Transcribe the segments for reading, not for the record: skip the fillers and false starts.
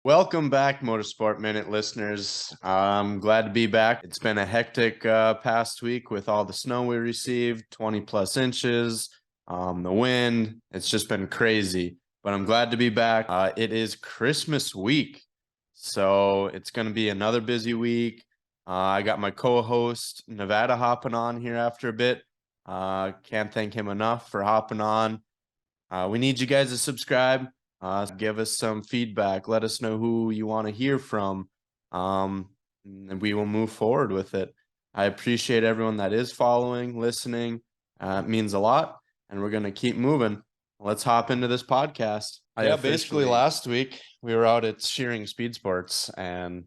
Welcome back, Motorsport Minute listeners. I'm glad to be back. It's been a hectic past week with all the snow we received, 20 plus inches, the wind. It's just been crazy, but I'm glad to be back. It is Christmas week, so it's going to be another busy week. I got my co-host Nevada hopping on here after a bit. Can't thank him enough for hopping on. We need you guys to subscribe. Give us some feedback. Let us know who you want to hear from. And we will move forward with it. I appreciate everyone that is following, listening. It means a lot. And we're going to keep moving. Let's hop into this podcast. Basically last week we were out at Shearing Speed Sports, and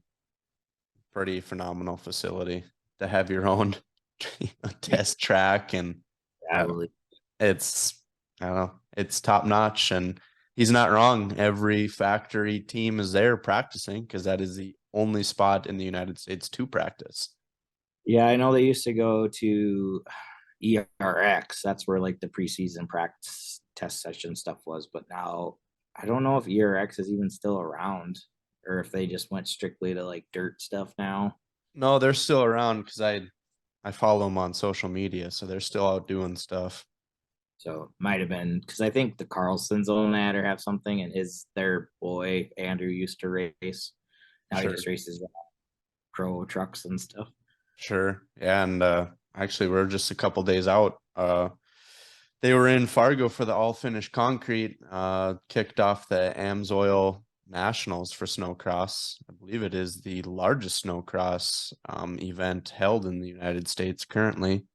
pretty phenomenal facility to have your own test track. And it's, I don't know, it's top notch. And he's not wrong. Every factory team is there practicing because that is the only spot in the United States to practice. Yeah, I know they used to go to ERX. That's where like the preseason practice test session stuff was. But now I don't know if ERX is even still around or if they just went strictly to like dirt stuff now. No, they're still around because I follow them on social media, so they're still out doing stuff. So might have been because I think the Carlsons own that or have something, and their boy Andrew used to race. Now he just races pro trucks and stuff. Sure. Yeah, and actually we're just a couple days out. They were in Fargo for the all Finish Concrete, kicked off the Amsoil Nationals for Snocross. I believe it is the largest Snocross event held in the United States currently.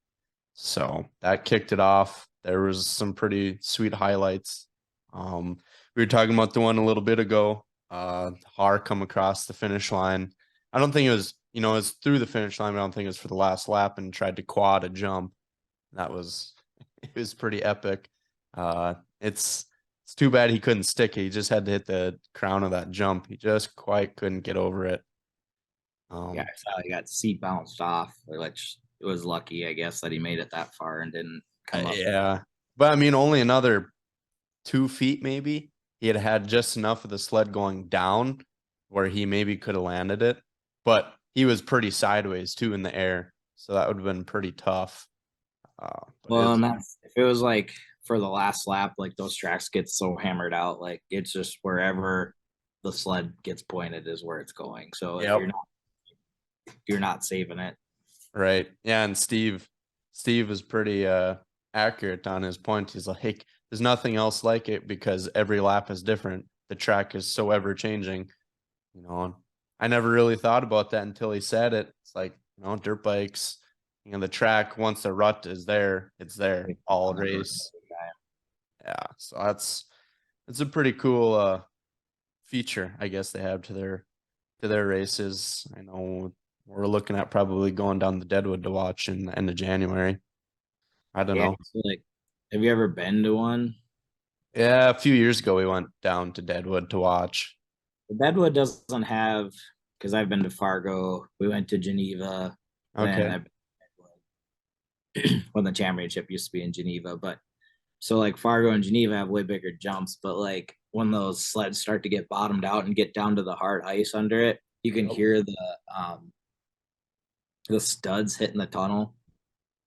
So that kicked it off. There was some pretty sweet highlights. We were talking about the one a little bit ago. Har come across the finish line. I don't think it was, it was through the finish line. I don't think it was for the last lap, and tried to quad a jump. It was pretty epic. It's too bad he couldn't stick it. He just had to hit the crown of that jump. He just quite couldn't get over it. Yeah, I saw he got seat bounced off. Like it was lucky, I guess, that he made it that far and didn't come up. Yeah, but I mean, only another 2 feet maybe. He had just enough of the sled going down where he maybe could have landed it, but he was pretty sideways too in the air, so that would have been pretty tough. Well, and that's if it was like for the last lap, like those tracks get so hammered out, like it's just wherever the sled gets pointed is where it's going. So you're not saving it. Right. Yeah, and Steve was pretty accurate on his point. He's like, there's nothing else like it because every lap is different. The track is so ever changing. I never really thought about that until he said it. It's like, dirt bikes, the track, once the rut is there, it's there all race. Yeah, so it's a pretty cool feature, I guess, they have to their races. I know we're looking at probably going down the Deadwood to watch in the end of January. I don't know. So like, have you ever been to one? Yeah, a few years ago we went down to Deadwood to watch. Deadwood doesn't have, because I've been to Fargo. We went to Geneva. Okay. When the championship used to be in Geneva, but so like Fargo and Geneva have way bigger jumps, but like when those sleds start to get bottomed out and get down to the hard ice under it, you can hear the studs hitting the tunnel.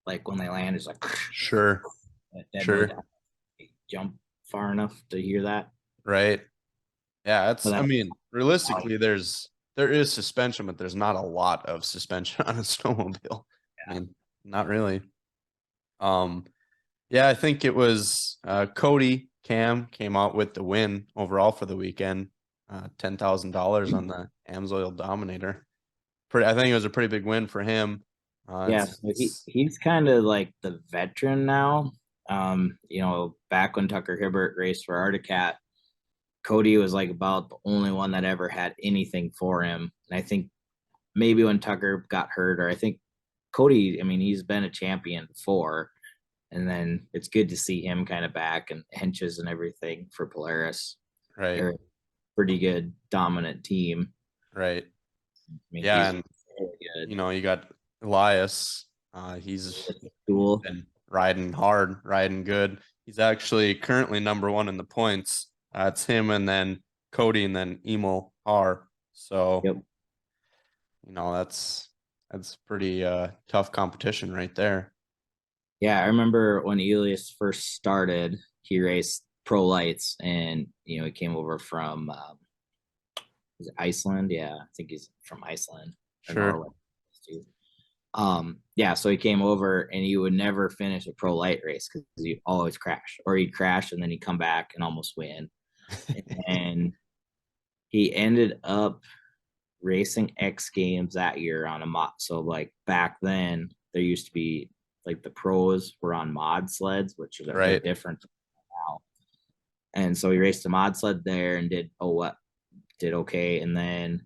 Like when they land, it's like sure. Jump far enough to hear that. Right. Yeah, I mean, realistically, there is suspension, but there's not a lot of suspension on a snowmobile. Yeah. I mean, not really. Yeah, I think it was Cody Cam came out with the win overall for the weekend. $10,000 on the Amsoil Dominator. I think it was a pretty big win for him. Yeah, so he's kind of like the veteran now. Back when Tucker Hibbert raced for Articat, Cody was like about the only one that ever had anything for him. And I think maybe when Tucker got hurt, or I think Cody, I mean, he's been a champion before. And then it's good to see him kind of back and henches and everything for Polaris. Right. They're a pretty good dominant team. Right. I mean, yeah, and really good. You got Elias. He's been riding hard, riding good. He's actually currently number 1 in the points. It's him and then Cody and then Emil par. So, Yep. that's pretty tough competition right there. Yeah, I remember when Elias first started, he raced pro lights, and he came over from is it Iceland? Yeah, I think he's from Iceland or Sure. Norway. Yeah, so he came over and he would never finish a pro light race because he always crash, or he'd crash and then he'd come back and almost win. And he ended up racing X Games that year on a mod. So like back then, there used to be like the pros were on mod sleds, which are they're Right. different now. And so he raced a mod sled there and did okay. And then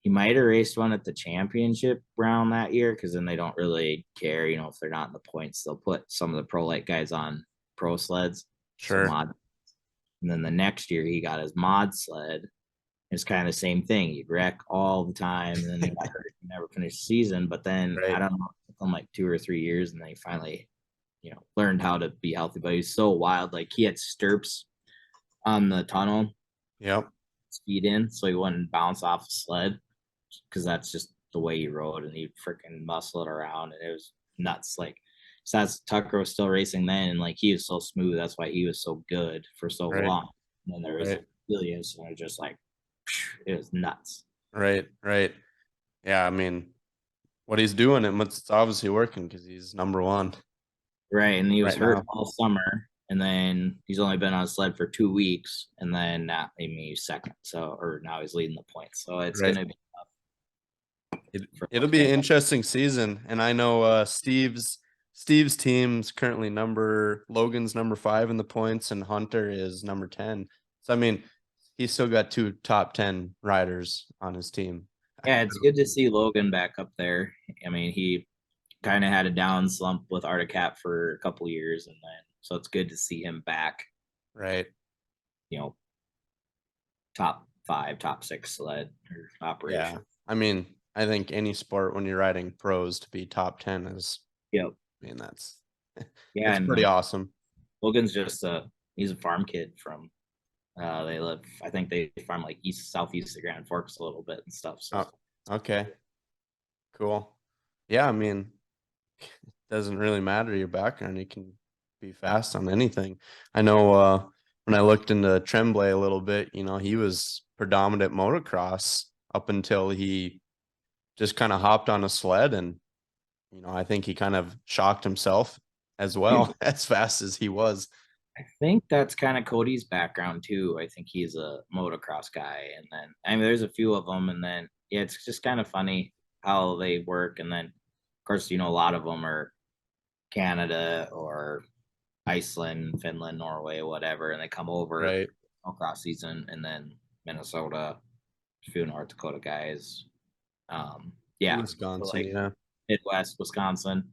he might have raced one at the championship round that year because then they don't really care, if they're not in the points, they'll put some of the pro light guys on pro sleds. So Sure. mod. And then the next year he got his mod sled. It's kind of the same thing. You'd wreck all the time, and then you never finish the season. But then I Right. don't know, it took him like 2 or 3 years, and then he finally, learned how to be healthy. But he's so wild. Like he had stirrups on the tunnel, Yep. speed in, so he wouldn't bounce off the sled because that's just the way he rode, and he'd freaking muscle it around, and it was nuts. Like, so that's Tucker was still racing then, and like he was so smooth. That's why he was so good for so Right. long. And then there was Right. Williams, and it was just like it was nuts. Right. Right. Yeah. I mean, what he's doing, it's obviously working because he's number one Right, and he was right hurt now. all summer, and then he's only been on a sled for 2 weeks, and then he's second. So, or now he's leading the points. So it's Right. gonna be for It'll those be an guys. interesting season, and I know Steve's team's currently Logan's number 5 in the points, and Hunter is number 10. So I mean, he's still got 2 top 10 riders on his team. Yeah, it's good to see Logan back up there. I mean, he kind of had a down slump with Arctic Cat for a couple years, and then so it's good to see him back. Right. You know, top 5, top 6 sled or Yeah. operation. I mean, I think any sport when you're riding pros to be top 10 Yep. I mean, that's Yeah, it's and pretty awesome. Logan's just he's a farm kid from they live, I think they farm like southeast of Grand Forks a little bit and stuff. So Oh, okay. Cool. Yeah, I mean, it doesn't really matter your background. You can be fast on anything. I know when I looked into Tremblay a little bit, he was predominant motocross up until he just kind of hopped on a sled, and I think he kind of shocked himself as well as fast as he was. I think that's kind of Cody's background too. I think he's a motocross guy, and then I mean, there's a few of them, and then yeah, it's just kind of funny how they work, and then of course, a lot of them are Canada or Iceland, Finland, Norway, whatever, and they come over Right. motocross season, and then Minnesota, a few North Dakota guys, yeah, so Wisconsin, like yeah. Midwest, Wisconsin,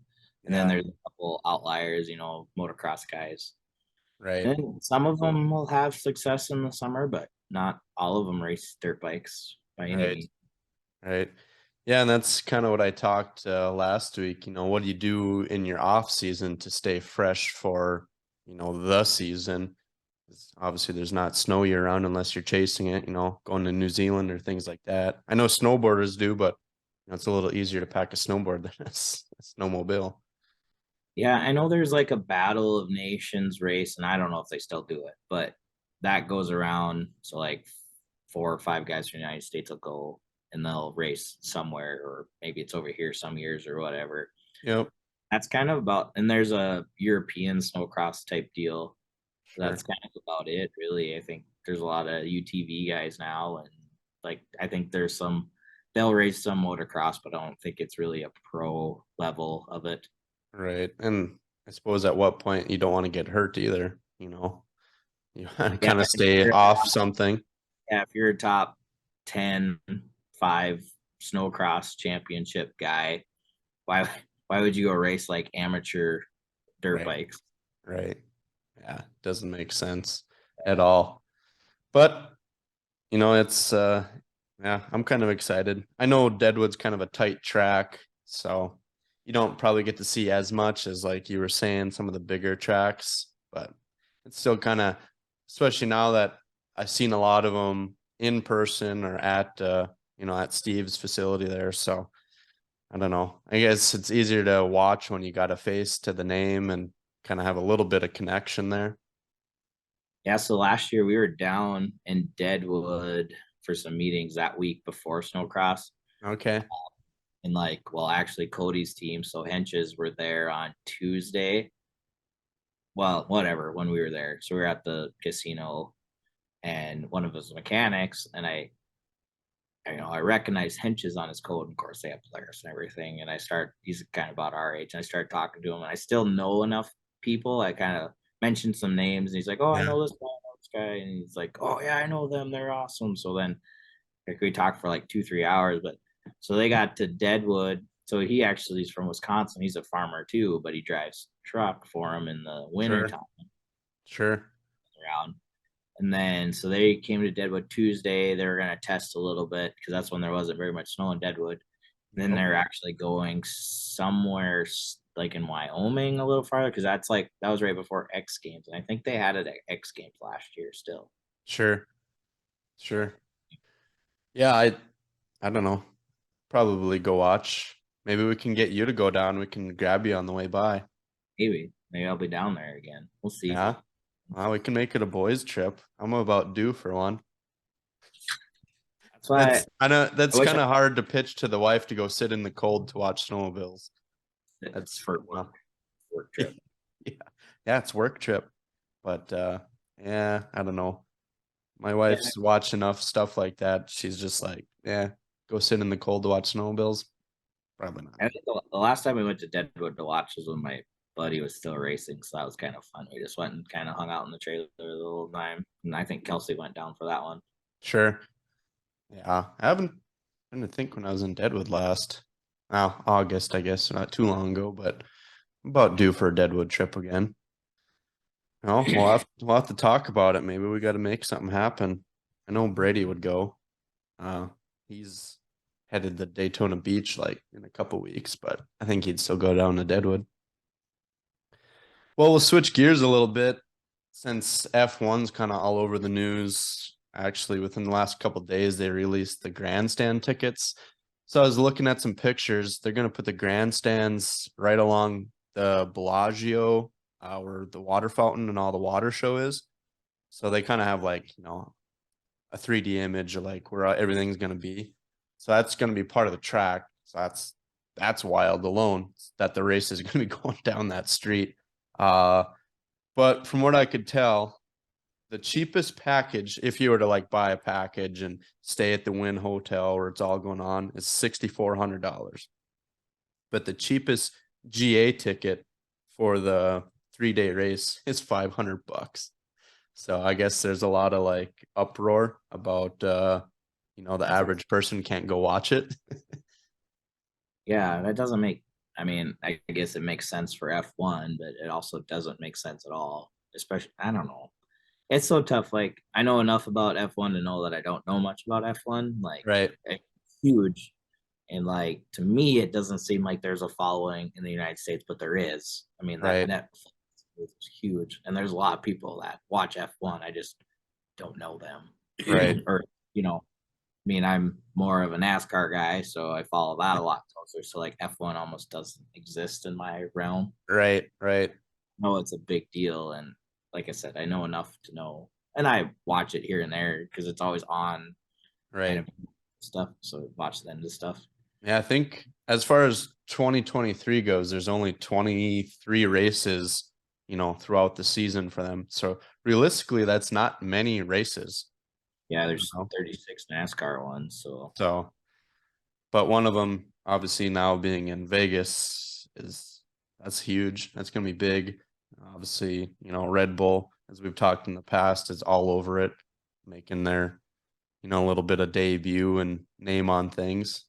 and then Yeah, there's a couple outliers, motocross guys. right. And some of them will have success in the summer, but not all of them race dirt bikes by any Right. means. Right. Yeah, and that's kind of what I talked last week. What do you do in your off season to stay fresh for, the season? Obviously, there's not snow year round unless you're chasing it, going to New Zealand or things like that. I know snowboarders do, but it's a little easier to pack a snowboard than a snowmobile. Yeah, I know there's like a Battle of Nations race, and I don't know if they still do it, but that goes around. So like 4 or 5 guys from the United States will go and they'll race somewhere, or maybe it's over here some years or whatever. Yep. That's kind of about, and there's a European snowcross type deal. Sure. That's kind of about it, really. I think there's a lot of UTV guys now, and like I think they'll race some motocross, but I don't think it's really a pro level of it. Right. And I suppose at what point you don't want to get hurt either, you Yeah, kind of stay off something. if you're a top 10, 5 snowcross championship guy, why why would you go race like amateur dirt Right. bikes? Right. Yeah, doesn't make sense at all. But it's yeah, I'm kind of excited. I know Deadwood's kind of a tight track, so you don't probably get to see as much as like you were saying some of the bigger tracks, but it's still kind of, especially now that I've seen a lot of them in person or at at Steve's facility there. So I don't know. I guess it's easier to watch when you got a face to the name and kind of have a little bit of connection there. Yeah, so last year we were down in Deadwood for some meetings that week before Snowcross. Okay. And well, actually Cody's team, so Henches were there on Tuesday. Well, whatever, when we were there. So we were at the casino and one of his mechanics, and I recognize Henches on his code. Of course, they have players and everything. And he's kind of about our age. And I started talking to him, and I still know enough people. I kind of mentioned some names, and he's like, "Oh, I Yeah. know this guy, and he's like, "Oh yeah, I know them. They're awesome." So then, we talked for like 2-3 hours. But so they got to Deadwood. So he actually is from Wisconsin. He's a farmer too, but he drives truck for him in the winter Sure. time Sure. around. And then so they came to Deadwood Tuesday. They were gonna test a little bit because that's when there wasn't very much snow in Deadwood. And then Yep. they're actually going somewhere like in Wyoming a little farther because that was right before X Games, and I think they had it at X Games last year still. Sure. Sure. Yeah, I don't know. Probably go watch. Maybe we can get you to go down. We can grab you on the way by. Maybe I'll be down there again. We'll see. Yeah. Well, we can make it a boys trip. I'm about due for one. That's why I know I that's wish kind of hard to pitch to the wife to go sit in the cold to watch snowmobiles. it's for work trip. Yeah. Yeah, it's work trip. But yeah, I don't know. My wife's watched enough stuff like that. She's just like, yeah, go sit in the cold to watch snowmobiles. Probably not. I think the last time we went to Deadwood to watch was when my buddy was still racing, so that was kind of fun. We just went and kind of hung out in the trailer the whole time, and I think Kelsey went down for that one. Sure. Yeah. I didn't think when I was in Deadwood last. Now, August, I guess, not too long ago, but I'm about due for a Deadwood trip again. No, we'll have to talk about it. Maybe we got to make something happen. I know Brady would go. He's headed to Daytona Beach like in a couple weeks, but I think he'd still go down to Deadwood. Well, we'll switch gears a little bit since F1's kind of all over the news. Actually, within the last couple days, they released the grandstand tickets. So I was looking at some pictures. They're going to put the grandstands right along the Bellagio, where the water fountain and all the water show is. So they kind of have a 3D image of like where everything's going to be. So that's going to be part of the track. So that's wild alone that the race is going to be going down that street. But from what I could tell, the cheapest package, if you were to like buy a package and stay at the Wynn Hotel where it's all going on, is $6,400. But the cheapest GA ticket for the 3-day race is $500. So I guess there's a lot of like uproar about the average person can't go watch it. Yeah, that doesn't make. I mean, I guess it makes sense for F1, but it also doesn't make sense at all. Especially, I don't know. It's so tough. Like, I know enough about F1 to know that I don't know much about F1. Like, Right. it's huge, and like to me, it doesn't seem like there's a following in the United States, but there is. I mean, Right. that is huge, and there's a lot of people that watch F1. I just don't know them, Right. or I mean, I'm more of a NASCAR guy, so I follow that a lot closer. So like F1 almost doesn't exist in my realm. Right. Right. No, it's a big deal, and like I said, I know enough to know, and I watch it here and there because it's always on kind Right. of stuff. So watch the end of stuff. Yeah, I think as far as 2023 goes, there's only 23 races, throughout the season for them. So realistically, that's not many races. Yeah, there's 36 NASCAR ones, So, but one of them, obviously now being in Vegas, that's huge. That's going to be big. Obviously, Red Bull, as we've talked in the past, is all over it, making their, a little bit of debut and name on things.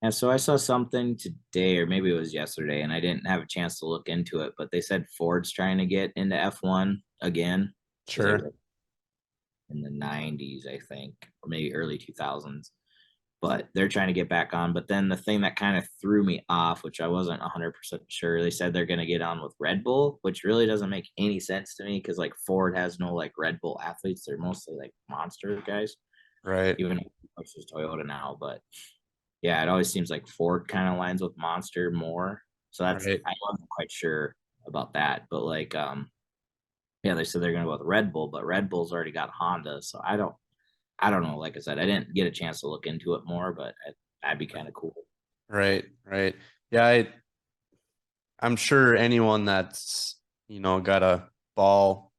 And so I saw something today, or maybe it was yesterday, and I didn't have a chance to look into it, but they said Ford's trying to get into F1 again. Sure. In the 90s, I think, or maybe early 2000s. But they're trying to get back on. But then the thing that kind of threw me off, which I wasn't 100% sure, they said they're going to get on with Red Bull, which really doesn't make any sense to me because like Ford has no like Red Bull athletes. They're mostly like monster guys. Right. even versus Toyota now. But yeah, it always seems like Ford kind of lines with Monster more. So that's Right. I wasn't quite sure about that, but like yeah, they said they're gonna go with Red Bull, but Red Bull's already got Honda, so I don't know. Like I said, I didn't get a chance to look into it more, but that'd be kind of cool. Right. Right. Yeah, I'm sure anyone that's, got a ball,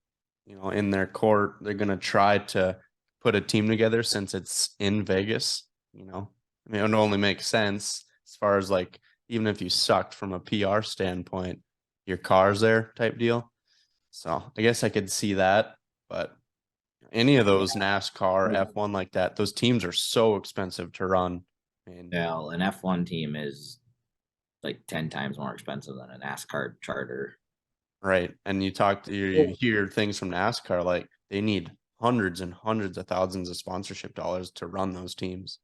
in their court, they're gonna try to put a team together since it's in Vegas. I mean, it would only make sense as far as like even if you sucked from a PR standpoint, your car's there type deal. So I guess I could see that, but any of those NASCAR Yeah. F1 like that, those teams are so expensive to run. And Well, an F1 team is like 10 times more expensive than a NASCAR charter. right. And you hear things from NASCAR like they need hundreds and hundreds of thousands of sponsorship dollars to run those teams.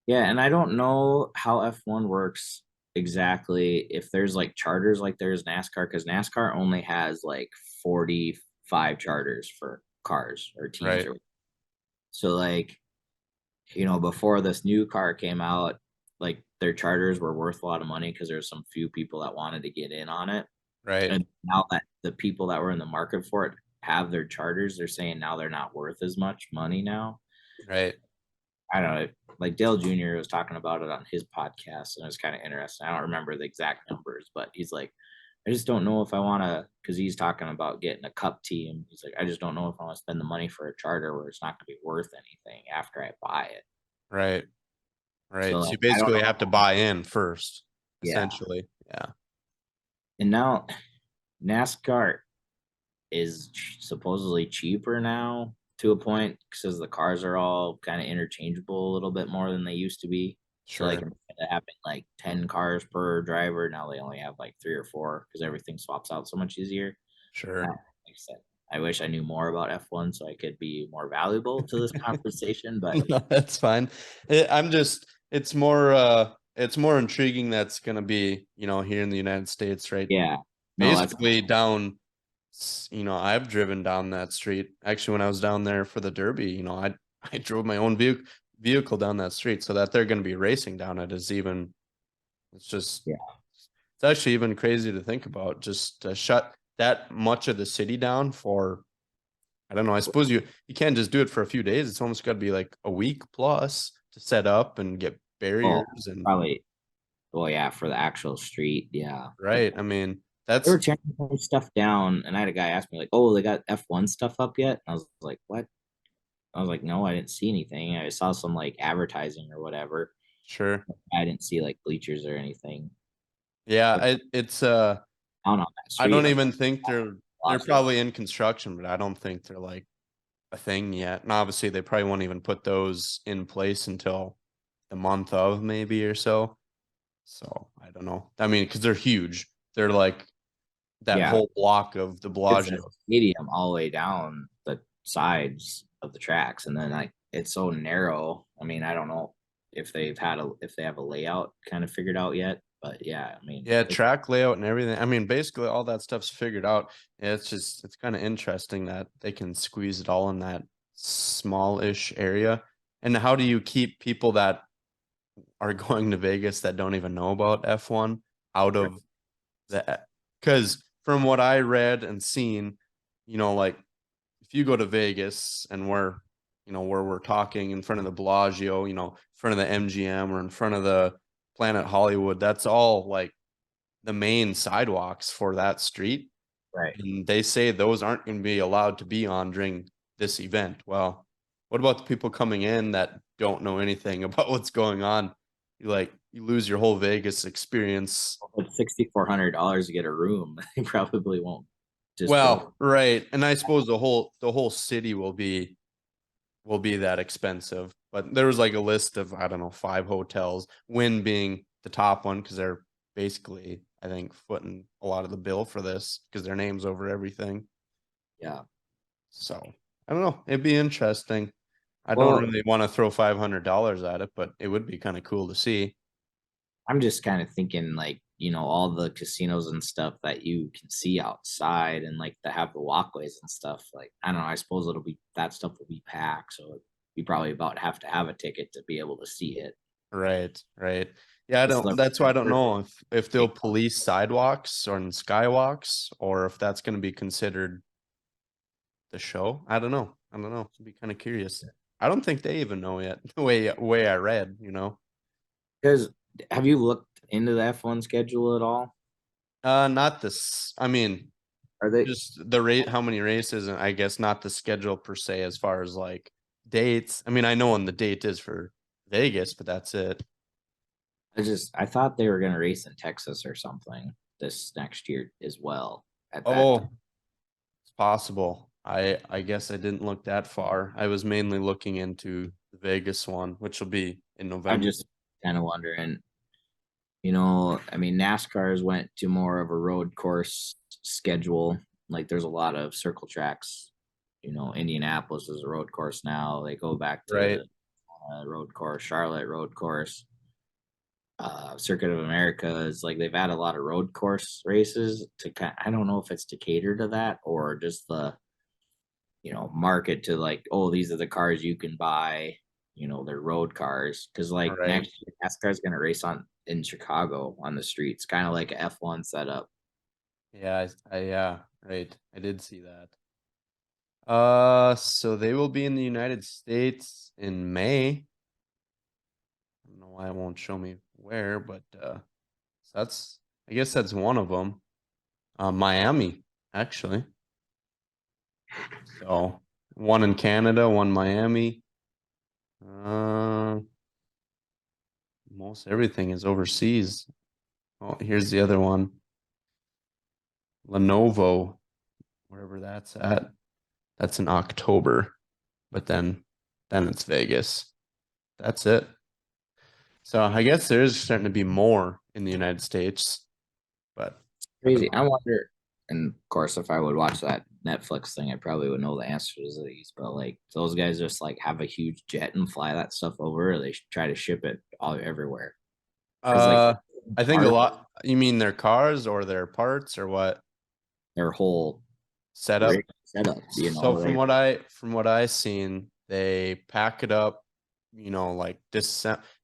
Yeah, and I don't know how F1 works exactly if there's like charters like there's NASCAR, because NASCAR only has like 45 charters for cars or teams Right. or so like before this new car came out, like their charters were worth a lot of money because there's some few people that wanted to get in on it. Right. And now that the people that were in the market for it have their charters, they're saying now they're not worth as much money now. Right. I don't know. Like Dale Jr. was talking about it on his podcast, and it was kind of interesting. I don't remember the exact numbers, but he's like, I just don't know if I want to, because he's talking about getting a cup team. He's like, I just don't know if I want to spend the money for a charter where it's not going to be worth anything after I buy it. Right. So Right. So like, you I don't basically know. have to buy in first, Yeah. essentially. Yeah. And now NASCAR is supposedly cheaper now to a point because the cars are all kind of interchangeable a little bit more than they used to be. So like Sure. instead of having like 10 cars per driver, now they only have like 3 or 4 because everything swaps out so much easier. Sure. Like I said, I wish I knew more about F1 so I could be more valuable to this conversation, but No, that's fine. It's more intriguing that's gonna be, here in the United States, right? yeah, no, that's Basically down, I've driven down that street. Actually, when I was down there for the Derby, I drove my own vehicle down that street, so that they're gonna be racing down it is even it's just yeah, it's actually even crazy to think about, just to shut that much of the city down for I don't know. I suppose you can't just do it for a few days. It's almost got to be like a week plus to set up and get oh, barriers and probably, well, yeah, for the actual street, yeah. right. I mean, They that's were tearing some stuff down, and I had a guy ask me like, "Oh, they got F1 stuff up yet?" And I was like, "What?" I was like, "No, I didn't see anything. I saw some like advertising or whatever. sure. I didn't see like bleachers or anything." Yeah, But it's down on that I street, don't like even think they're lots of probably in construction, but I don't think they're like a thing yet. And obviously they probably won't even put those in place until the month of maybe or so. So I don't know. I mean, because they're huge. They're like that yeah, whole block of the it's a Bellagio. stadium all the way down the sides of the tracks, and then like it's so narrow. I mean, I don't know if they have a layout kind of figured out yet, but yeah, I mean, Yeah, track layout and everything. I mean, basically all that stuff's figured out. Yeah, it's kind of interesting that they can squeeze it all in that small-ish area. And how do you keep people that are going to Vegas that don't even know about F1 out of the, because from what I read and seen, like if you go to Vegas and where we're talking in front of the Bellagio, in front of the MGM or in front of the Planet Hollywood, that's all like the main sidewalks for that street. right. And they say those aren't going to be allowed to be on during this event. Well, what about the people coming in that don't know anything about what's going on? You lose your whole Vegas experience. It's $6,400 to get a room. They probably won't just go. Well, right. And I suppose the whole city will be that expensive. But there was like a list of, I don't know, 5 hotels, Wynn being the top one because they're basically, I think, footing a lot of the bill for this because their name's over everything. Yeah. So I don't know. It'd be interesting. I don't Well, really want to throw $500 at it, but it would be kind of cool to see. I'm just kind of thinking like, all the casinos and stuff that you can see outside and like to have the walkways and stuff. Like, I don't know, I suppose that stuff will be packed. So you probably about have to have a ticket to be able to see it. Right, right. Yeah, I It's don't. the That's why I don't first know if they'll big- police sidewalks or skywalks, or if that's going to be considered the show. I don't know. I don't know. I'd be kind of curious. I don't think they even know yet. The way I read, you know. Because have you looked into the F1 schedule at all? Not this. I mean, Are they? just the rate, how many races, and I guess not the schedule per se as far as like dates. I mean, I know when the date is for Vegas, but that's it. I thought they were gonna race in Texas or something this next year as well. At that time. Oh, it's possible. I guess I didn't look that far. I was mainly looking into the Vegas one, which will be in I'm November. just kind of wondering. I mean, NASCAR's went to more of a road course schedule. Like there's a lot of circle tracks. Indianapolis is a road course now. They go back Right. to road course, Charlotte road course. Circuit of America is like they've added a lot of road course races I don't know if it's to cater to that or just the market to like, oh, these are the cars you can buy, they're road cars. Because like Right. next year, NASCAR is going to race on in Chicago on the streets, kind of like a F1 setup. Yeah, yeah, right. I did see that. So they will be in the United States in May. I don't know why it won't show me where, but so that's I guess that's one of them. Miami, actually. So one in Canada, one Miami. Uh, most everything is overseas. Oh, here's the other one. Lenovo, wherever that's at. That's in October, but then it's Vegas. That's it. So I guess there is starting to be more in the United States, but I don't Crazy. I know. wonder, and of course, if I would watch that Netflix thing, I probably would know the answers to these. But like those guys just like have a huge jet and fly that stuff over, or they try to ship it all everywhere. Because like Uh, I think a part lot. You mean their cars or their parts or what their whole setup? rig setup, So they from what I seen, they pack it up, like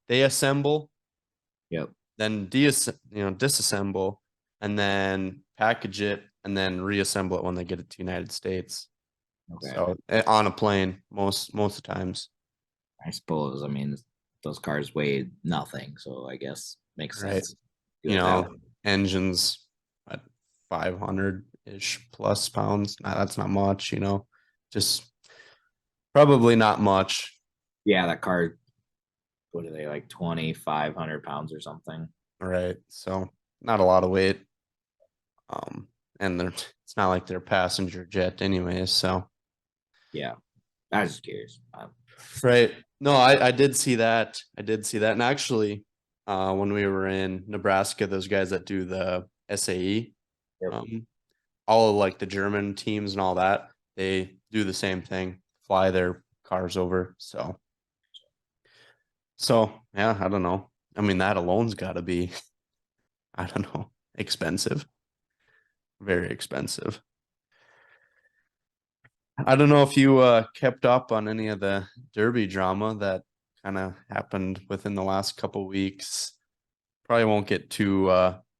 they assemble, yep. then disassemble, and then package it, and then reassemble it when they get it to United States. Okay. So on a plane, most of the times. I suppose. I mean, those cars weigh nothing, so I guess makes Right. sense. Do it that way. Engines at 500-ish plus pounds. Nah, that's not much, just probably not much. Yeah, that car. What are they like? 2,500 pounds or something? Right. So not a lot of weight. And it's not like they're passenger jet anyways. So Yeah, I was just curious. right. No, I did see that. I did see that. And actually, when we were in Nebraska, those guys that do the SAE, Yep. all of like the German teams and all that, they do the same thing, fly their cars over. So yeah, I don't know. I mean, that alone's got to be, I don't know, expensive, very expensive. I don't know if you kept up on any of the Derby drama that kind of happened within the last couple weeks. Probably won't get too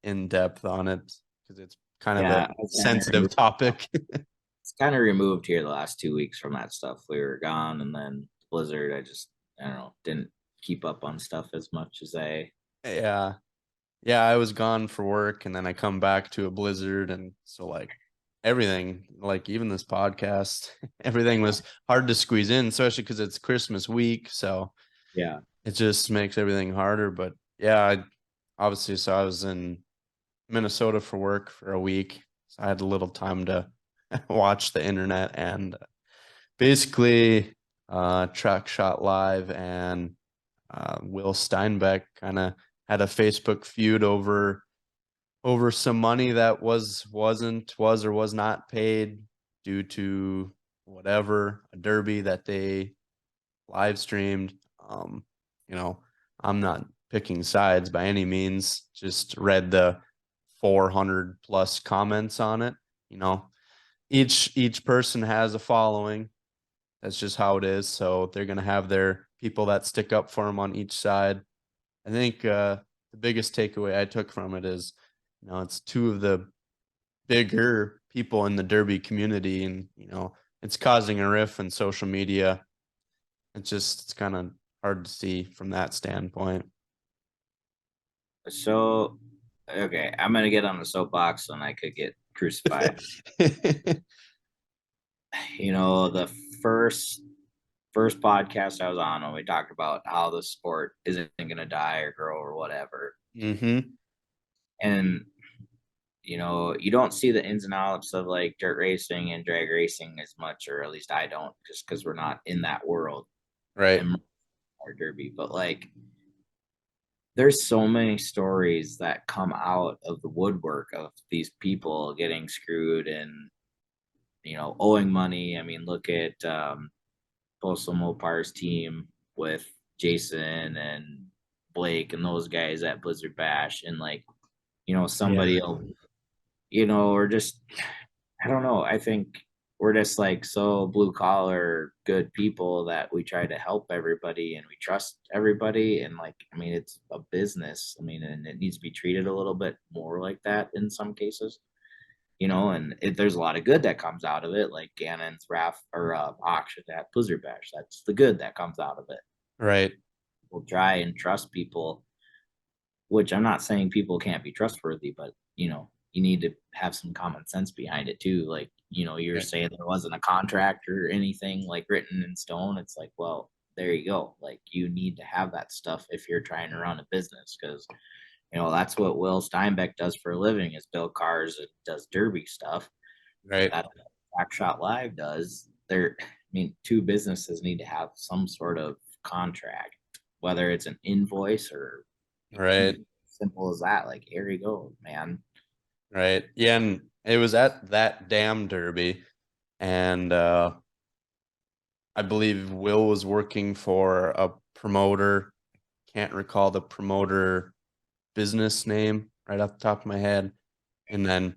in depth on it because it's kind of a Yeah, I was kind of sensitive topic. it's kind of removed here the last 2 weeks from that stuff. We were gone, and then Blizzard. I don't know, didn't keep up on stuff as much as I. Yeah. Yeah, I was gone for work and then I come back to a blizzard and so like everything, like even this podcast, everything was hard to squeeze in, especially because it's Christmas week. So Yeah, it just makes everything harder. But yeah, obviously, so I was in Minnesota for work for a week. So I had a little time to watch the internet and basically track shot live and Will Steinbeck kind of had a Facebook feud over some money that was or was not paid due to whatever a derby that they live streamed. You know, I'm not picking sides by any means. Just read the 400 plus comments on it. You know, each person has a following. That's just how it is. So they're going to have their people that stick up for them on each side. I think the biggest takeaway I took from it is, it's two of the bigger people in the derby community, and it's causing a rift in social media. It's kind of hard to see from that standpoint. So, okay, I'm gonna get on the soapbox and I could get crucified. The first podcast I was on when we talked about how the sport isn't gonna die or grow or whatever. Mm-hmm. And you don't see the ins and outs of like dirt racing and drag racing as much, or at least I don't, just because we're not in that world Right. and our derby. But like, there's so many stories that come out of the woodwork of these people getting screwed and owing money. I mean, look at Postal Mopar's team with Jason and Blake and those guys at Blizzard Bash, and like somebody will or just I don't know. I think we're just like so blue collar good people that we try to help everybody and we trust everybody. And like, I mean, it's a business. I mean, and it needs to be treated a little bit more like that in some cases, and there's a lot of good that comes out of it, like Gannon's raff or auction at Blizzard Bash. That's the good that comes out of it. Right. We'll try and trust people, which I'm not saying people can't be trustworthy, but you need to have some common sense behind it too. Like, you're Right. saying there wasn't a contract or anything like written in stone. It's like, well, there you go. Like, you need to have that stuff if you're trying to run a business, because that's what Will Steinbeck does for a living, is build cars and does derby stuff. Right. That's what Track Shot Live does. Two businesses need to have some sort of contract, whether it's an invoice or Right. simple as that. Like, here you go, man. Right. Yeah, and it was at that damn derby, and I believe Will was working for a promoter. Can't recall the promoter business name right off the top of my head. And then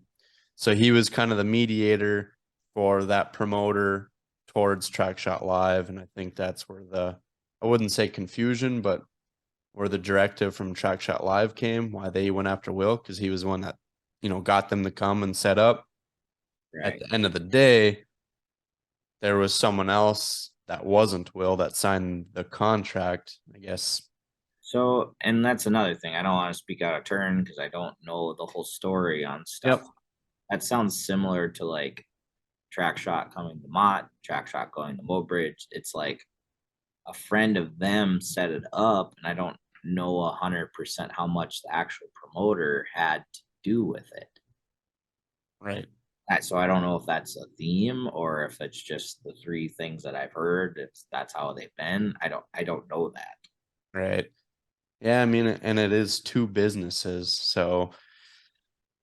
so he was kind of the mediator for that promoter towards Track Shot Live, and I think that's where I wouldn't say confusion, but where the directive from Track Shot Live came, why they went after Will, because he was the one that got them to come and set up. At Right. the end of the day, there was someone else that wasn't Will that signed the contract, I guess. So, and that's another thing. I don't want to speak out of turn because I don't know the whole story on stuff. Yep. That sounds similar to like Track Shot coming to Mott, Track Shot going to Mobridge. It's like a friend of them set it up, and I don't know 100% how much the actual promoter had to do with it. Right. So I don't know if that's a theme or if it's just the three things that I've heard. If that's how they've been, I don't know that. Right. Yeah, I mean, and it is two businesses, so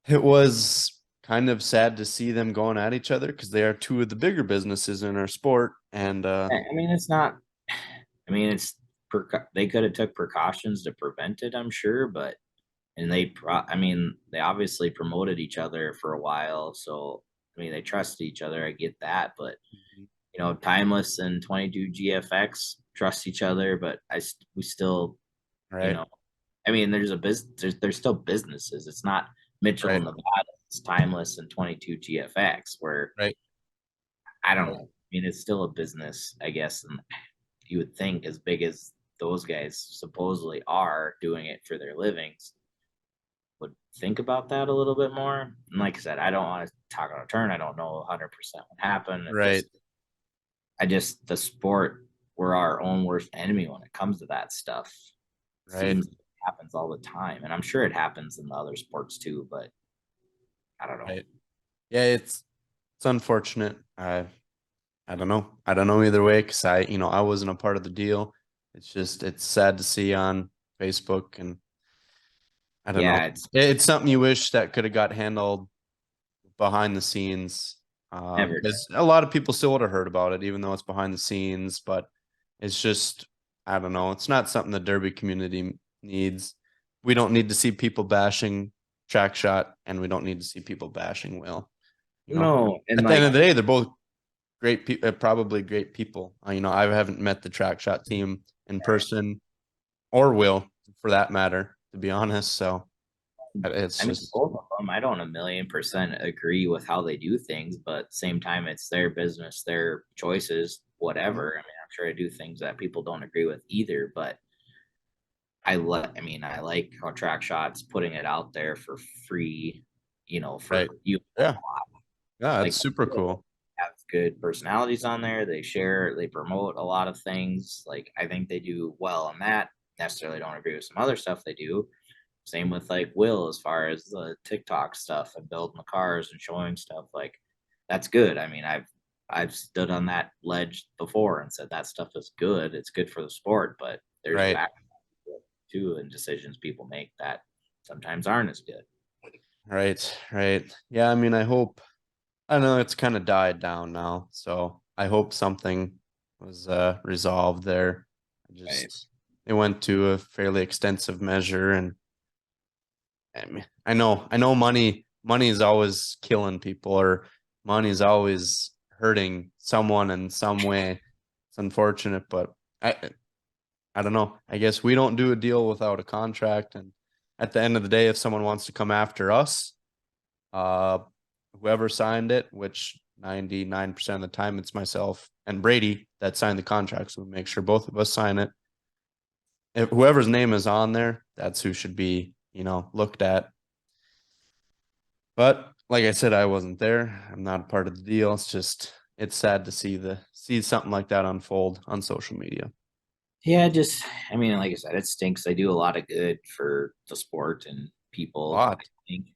it was kind of sad to see them going at each other because they are two of the bigger businesses in our sport. And I mean, it's not. I mean, they could have took precautions to prevent it, I'm sure, but I mean, they obviously promoted each other for a while, so I mean, they trusted each other. I get that, but Timeless and 22 GFX trust each other, but we still, right, I mean, there's a business. There's still businesses. It's not Mitchell right, and Nevada. It's Timeless and 22 GFX. Where right, I don't know. I mean, it's still a business, I guess, and you would think as big as those guys supposedly are doing it for their livings would think about that a little bit more. And like I said, I don't want to talk on a turn. I don't know 100% what happened. right, The sport, we're our own worst enemy when it comes to that stuff. right. Seems like it happens all the time, and I'm sure it happens in the other sports too. But I don't know. Right. Yeah, it's unfortunate. I don't know. I don't know either way because I wasn't a part of the deal. It's sad to see on Facebook, and I don't know. Yeah, it's It's something you wish that could have got handled behind the scenes. never. Because a lot of people still would have heard about it, even though it's behind the scenes. But it's just, I don't know. It's not something the derby community needs. We don't need to see people bashing Track Shot, and we don't need to see people bashing Will. No, and At the end like of the day, they're both probably great people. I haven't met the track shot team in person or will for that matter, to be honest. So it's I mean, just both of them, I don't 1,000,000% agree with how they do things, but at the same time, it's their business, their choices, whatever. I mean, I'm sure I do things that people don't agree with either, but I like how Track Shots putting it out there for free, right. for you. Yeah. Yeah, Like, it's super cool. have good personalities on there. They share, they promote a lot of things. Like, I think they do well on that. Necessarily don't agree with some other stuff they do. Same with like Will as far as the TikTok stuff and building the cars and showing stuff. Like, that's good. I mean, I've stood on that ledge before and said that stuff is good. It's good for the sport, but there's Right. back too and decisions people make that sometimes aren't as good. Right. Right. Yeah, I mean, I know it's kind of died down now, so I hope something was resolved there. I Right. just it went to a fairly extensive measure, and I know money is always killing people, or money is always hurting someone in some way. It's unfortunate, but I don't know. I guess we don't do a deal without a contract, and at the end of the day, if someone wants to come after us, uh, whoever signed it, which 99% of the time it's myself and Brady that signed the contract, so we make sure both of us sign it. If whoever's name is on there, that's who should be, looked at. But like I said, I wasn't there. I'm not a part of the deal. It's sad to see something like that unfold on social media. Yeah, just I mean, like I said, it stinks. They do a lot of good for the sport and A people. I lot, think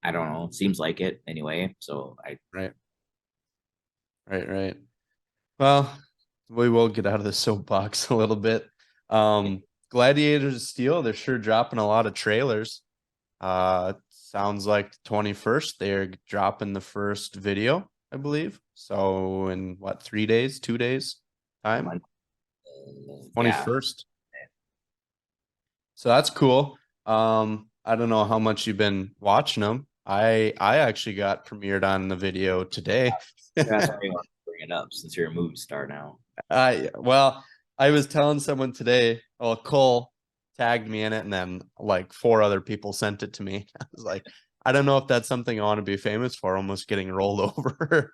I don't know. It seems like it anyway. So I right? Right, right. Well, we will get out of the soapbox a little bit. Gladiators of Steel, they're sure dropping a lot of trailers. Sounds like the 21st, they're dropping the first video, I believe. So in what, 3 days, 2 days time? yeah, 21st. So that's cool. I don't know how much you've been watching them. I actually got premiered on the video today. that's why you want to bring it up since you're a movie star now. Well, I was telling someone today, well, Cole tagged me in it, and then like four other people sent it to me. I was like, I don't know if that's something I want to be famous for, almost getting rolled over.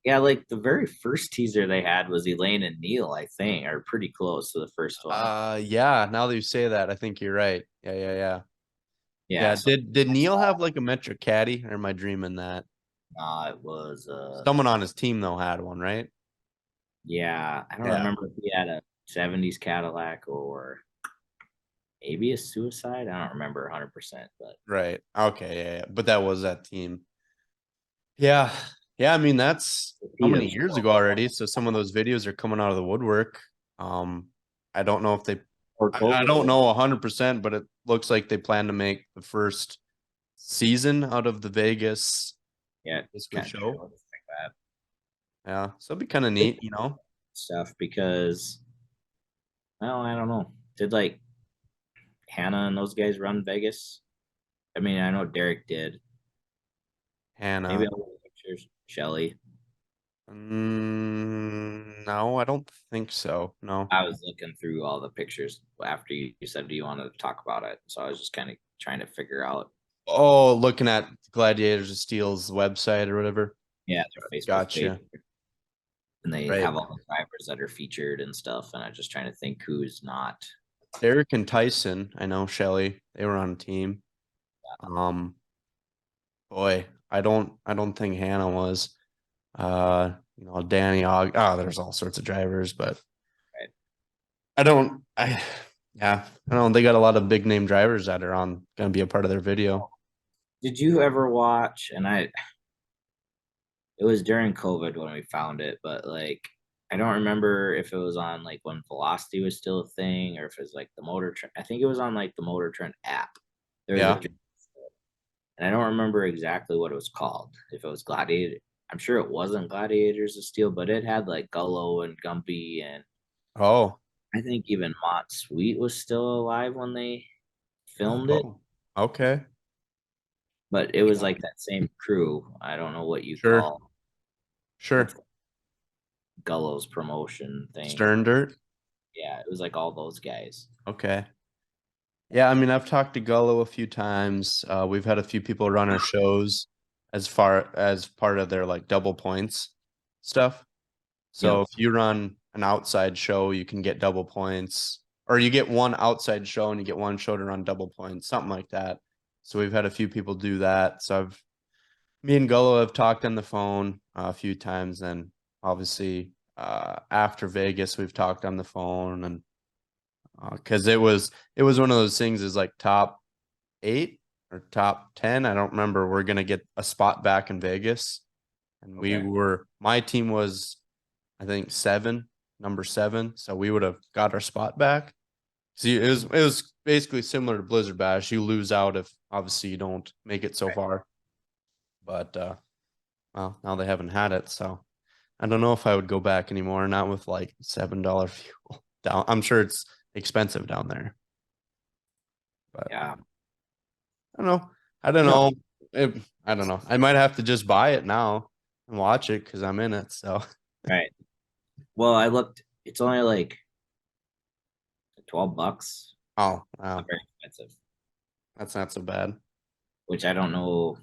Yeah, like the very first teaser they had was Elaine and Neil, I think, are pretty close to the first one. Yeah, now that you say that, I think you're right. Yeah, yeah, yeah. Yeah, Yeah, so did Neil have like a metric caddy, or am I dreaming that? it was Someone on his team though had one, right? yeah, I don't Yeah. remember if he had a 70s Cadillac or maybe a suicide. I don't remember 100%, but Right. Okay, yeah, yeah. But that was that team. Yeah. Yeah, I mean that's how he many was years ago already? So some of those videos are coming out of the woodwork. Um, I don't know if they or I COVID. don't know 100%, but it looks like they plan to make the first season out of the Vegas Yeah, basically kind of show. like that Yeah. So it'd be kind of neat. stuff because well, I don't know. Did like Hannah and those guys run Vegas? I mean, I know Derek did. Maybe Hannah. I'll look at pictures. Shelly. No, I don't think so. No. I was looking through all the pictures after you said do you want to talk about it. So I was just kind of trying to figure out, Oh, looking at Gladiators of Steel's website or whatever. yeah, their Facebook page. Gotcha. And they Right. have all the drivers that are featured and stuff. And I'm just trying to think who's not. Derek and Tyson, I know Shelly, they were on a team. Um, boy, I don't think Hannah was. Danny there's all sorts of drivers, but Right. I don't yeah, I don't know. They got a lot of big name drivers that are gonna be a part of their video. Did you ever watch? And it was during COVID when we found it, but like I don't remember if it was on like when Velocity was still a thing or if it was like the Motor Trend. I think it was on like the Motor Trend app. There was a, Yeah. and I don't remember exactly what it was called. If it was Gladiator, I'm sure it wasn't Gladiators of Steel, but it had like Gullo and Gumpy, and Oh. I think even Mott Sweet was still alive when they filmed it. Oh. Okay. But it was like that same crew. I don't know what you Sure. call. It's Sure. Gullo's promotion thing. Stern Dirt. Yeah, it was like all those guys. Okay. Yeah, I mean, I've talked to Gullo a few times. We've had a few people run our shows as far as part of their like double points stuff. So Yep. if you run an outside show, you can get double points, or you get one outside show and you get one show to run double points, something like that. So we've had a few people do that. So me and Gullo have talked on the phone a few times, and obviously after Vegas, we've talked on the phone, and because it was one of those things is like top 8 or top 10. I don't remember. We're gonna get a spot back in Vegas, and Okay. my team was I think number 7, so we would have got our spot back. See, it was basically similar to Blizzard Bash. You lose out if obviously you don't make it so Right. far. But well, now they haven't had it, so I don't know if I would go back anymore. Not with like $7 fuel down. I'm sure it's expensive down there, but Yeah. I don't know. I don't No. know. I don't know. I might have to just buy it now and watch it because I'm in it. So Right. Well, I looked. It's only like $12. oh Not wow, very expensive. that's not so bad. Which I don't know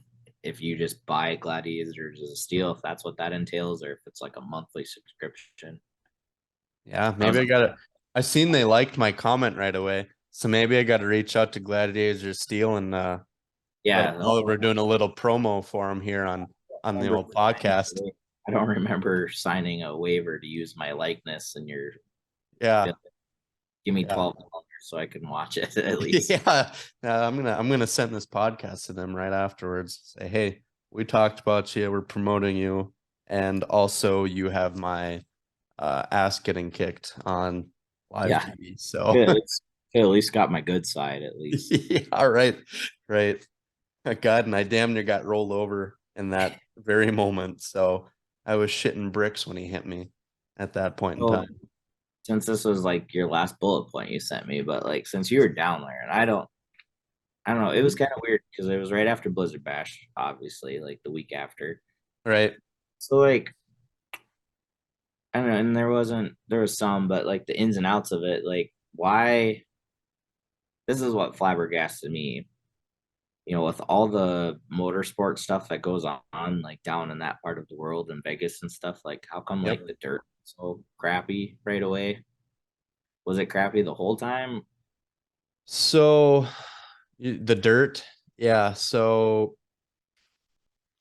if you just buy Gladiators of Steel, if that's what that entails, or if it's like a monthly subscription. Yeah, I was maybe I like, gotta. I seen they liked my comment right away, so maybe I got to reach out to Gladiators of Steel and let them yeah, know that we're doing a little promo for them here on the old podcast. I don't remember signing a waiver to use my likeness in your Yeah, film. Give me yeah, $12 so I can watch it at least. yeah. I'm gonna send this podcast to them right afterwards. Say, hey, we talked about you. We're promoting you, and also you have my ass getting kicked on live Yeah, TV. So could at least got my good side at least. yeah, right, right. God, and I damn near got rolled over in that very moment. So I was shitting bricks when he hit me at that point in So time. since this was like your last bullet point you sent me, but like since you were down there and I don't know, it was kind of weird because it was right after Blizzard Bash, obviously, like the week after. Right. So like I don't know, and there was some, but like the ins and outs of it, like why this is what flabbergasted me, with all the motorsport stuff that goes on like down in that part of the world in Vegas and stuff, like how come Yep. like the dirt was so crappy right away? Was it crappy the whole time? So the dirt. Yeah. So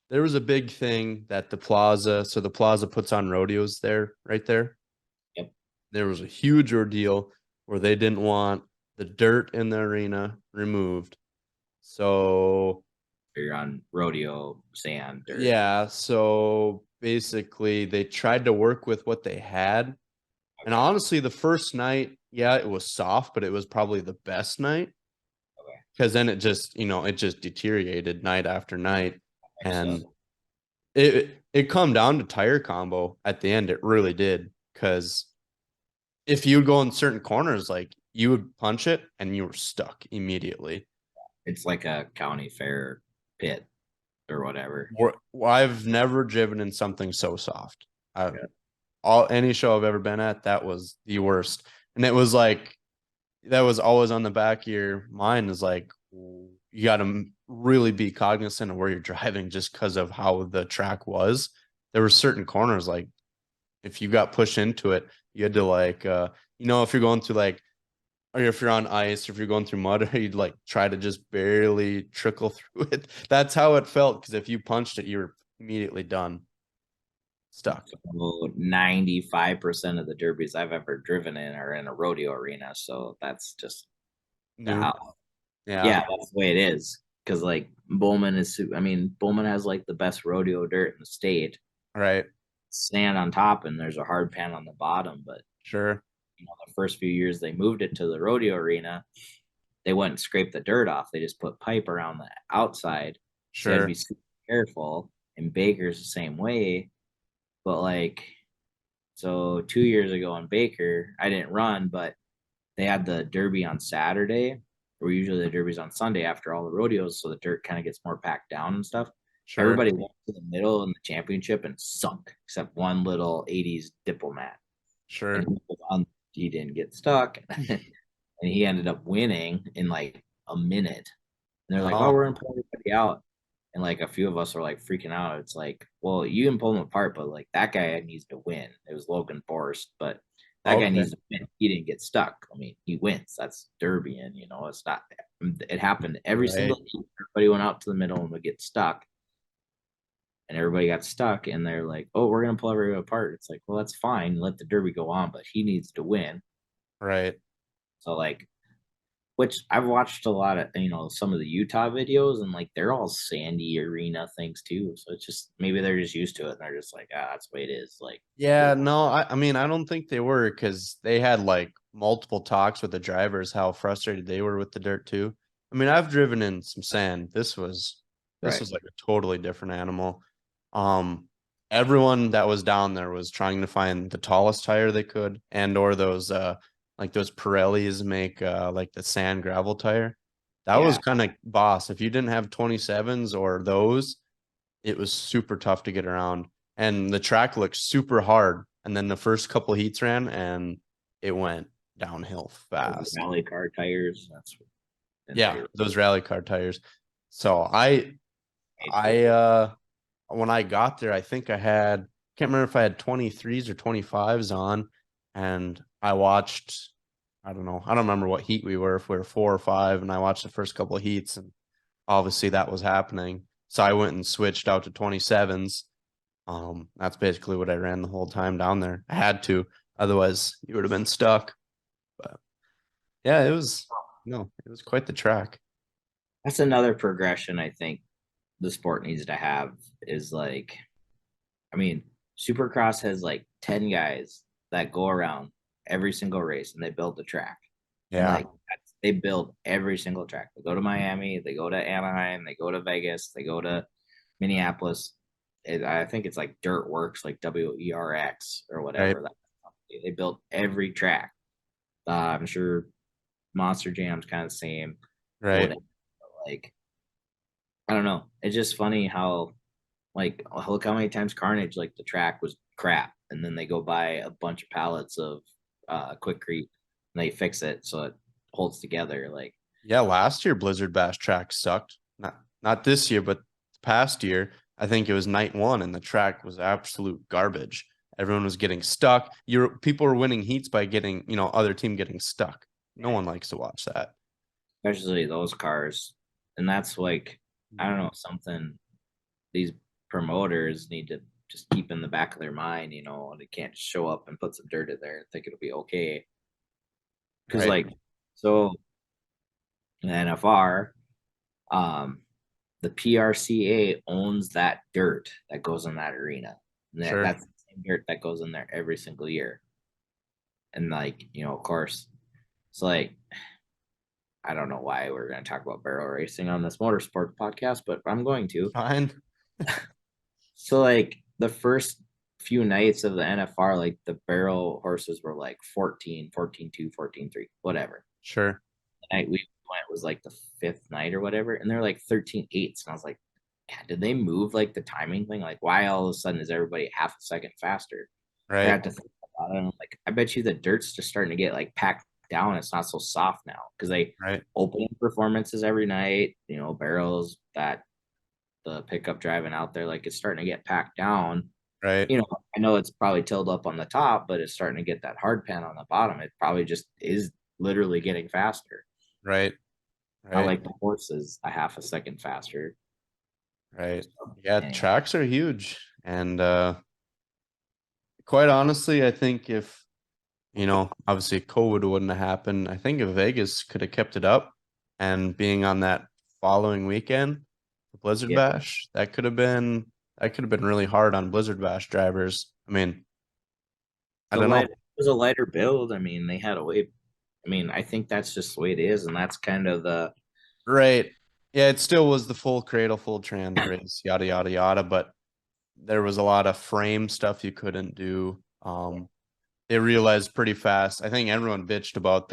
there was a big thing that so the plaza puts on rodeos there, right there. Yep. There was a huge ordeal where they didn't want the dirt in the arena removed. So You're on rodeo sand dirt. yeah, so basically they tried to work with what they had. And Okay. honestly, the first night, yeah, it was soft, but it was probably the best night Okay. because then it just deteriorated night after night. Makes And sense. it come down to tire combo at the end. It really did. Because if you would go in certain corners, like you would punch it and you were stuck immediately. It's like a county fair pit or whatever. I've never driven in something so soft. I, Yeah. any show I've ever been at, that was the worst. And it was like that was always on the back of your mind is like you got to really be cognizant of where you're driving just because of how the track was. There were certain corners like if you got pushed into it, you had to like if you're going through like or if you're on ice, or if you're going through mud, you'd like try to just barely trickle through it. That's how it felt because if you punched it, you were immediately done, stuck. So 95% of the derbies I've ever driven in are in a rodeo arena. So that's just the New, how. yeah, Yeah, that's the way it is. Because like Bowman has like the best rodeo dirt in the state. right, Sand on top, and there's a hard pan on the bottom. But sure, the first few years they moved it to the rodeo arena, they wouldn't scrape the dirt off. They just put pipe around the outside. So you had to sure, be super careful. And Baker's the same way. But like, so 2 years ago in Baker, I didn't run, but they had the derby on Saturday, or usually the derby's on Sunday after all the rodeos. So the dirt kind of gets more packed down and stuff. Sure. Everybody went to the middle in the championship and sunk, except one little 80s diplomat. And Sure. he didn't get stuck. And he ended up winning in like a minute. And they're like, oh, Oh, we're gonna pull everybody out. And like a few of us are like freaking out. It's like, well, you can pull them apart, but like that guy needs to win. It was Logan Forrest, but that guy okay. needs to win. He didn't get stuck. I mean, he wins. That's Derby, and it's not. It happened every Right. single team. Everybody went out to the middle and would get stuck, and everybody got stuck. And they're like, "Oh, we're gonna pull everybody apart." It's like, well, that's fine. Let the Derby go on, but he needs to win. Right. So like, which I've watched a lot of, some of the Utah videos, and like they're all sandy arena things too. So it's just maybe they're just used to it and they're just like, that's the way it is. Like, Yeah, no, I mean, I don't think they were because they had like multiple talks with the drivers how frustrated they were with the dirt too. I mean, I've driven in some sand. This right. was like a totally different animal. Um, Everyone that was down there was trying to find the tallest tire they could and or those like those Pirellis make like the sand gravel tire. That was Yeah. kind of boss. If you didn't have 27s or those, it was super tough to get around. And the track looked super hard. And then the first couple heats ran and it went downhill Those fast. rally car tires. And Yeah, they those rally car tires. So made for I when I got there, I think I had can't remember if I had 23s or 25s on and I watched I don't know. I don't remember what heat we were, if we were 4 or 5, and I watched the first couple of heats and obviously that was happening. So I went and switched out to 27s. That's basically what I ran the whole time down there. I had to, otherwise you would have been stuck. But yeah, it was quite the track. That's another progression I think the sport needs to have is like, I mean, Supercross has like 10 guys that go around every single race and they build the track. And Yeah, like they build every single track. They go to Miami, they go to Anaheim, they go to Vegas, they go to Minneapolis. I think it's like Dirt Works, like WERX or right, whatever. They built every track. I'm sure Monster Jam's kind of the same. right, Whatever. Like, I don't know. It's just funny how, like, look how many times Carnage, like, the track was crap. And then they go buy a bunch of pallets of Quickcrete and they fix it so it holds together. Like, yeah. Last year Blizzard Bash track sucked. Not this year, but past year. I think it was night one, and the track was absolute garbage. Everyone was getting stuck. People were winning heats by getting other team getting stuck. No right. one likes to watch that. Especially those cars. And that's like, I don't Mhm. know, something these promoters need to just keep in the back of their mind, and they can't just show up and put some dirt in there and think it'll be okay. Because, Right, like, so in the NFR, um, the PRCA owns that dirt that goes in that arena. And sure. that's the same dirt that goes in there every single year. And, like, of course, it's like, I don't know why we're going to talk about barrel racing on this motorsports podcast, but I'm going to. Fine. So like the first few nights of the NFR, like the barrel horses were like 14, 14-2, 14-3, whatever. Sure. The night we went was like the fifth night or whatever, and they're like 13-8s. And I was like, God, did they move like the timing thing? Like, why all of a sudden is everybody half a second faster? I Right. had to think about it. And I'm like, I bet you the dirt's just starting to get like packed down. It's not so soft now because they Right. open performances every night, barrels that the pickup driving out there, like it's starting to get packed down. Right. I know it's probably tilled up on the top, but it's starting to get that hard pan on the bottom. It probably just is literally getting faster. Right. Not Right. like the horse is a half a second faster. Right. So, Yeah, anyway, tracks are huge. And quite honestly, I think if, obviously COVID wouldn't have happened, I think if Vegas could have kept it up and being on that following weekend, the Blizzard yeah. Bash, that could have been really hard on Blizzard Bash drivers. I mean, I The don't light know. it was a lighter build. I mean, they had a way. I mean, I think that's just the way it is, and that's kind of the Right. Yeah, it still was the full cradle, full trans race, yada yada yada, but there was a lot of frame stuff you couldn't do. They realized pretty fast. I think everyone bitched about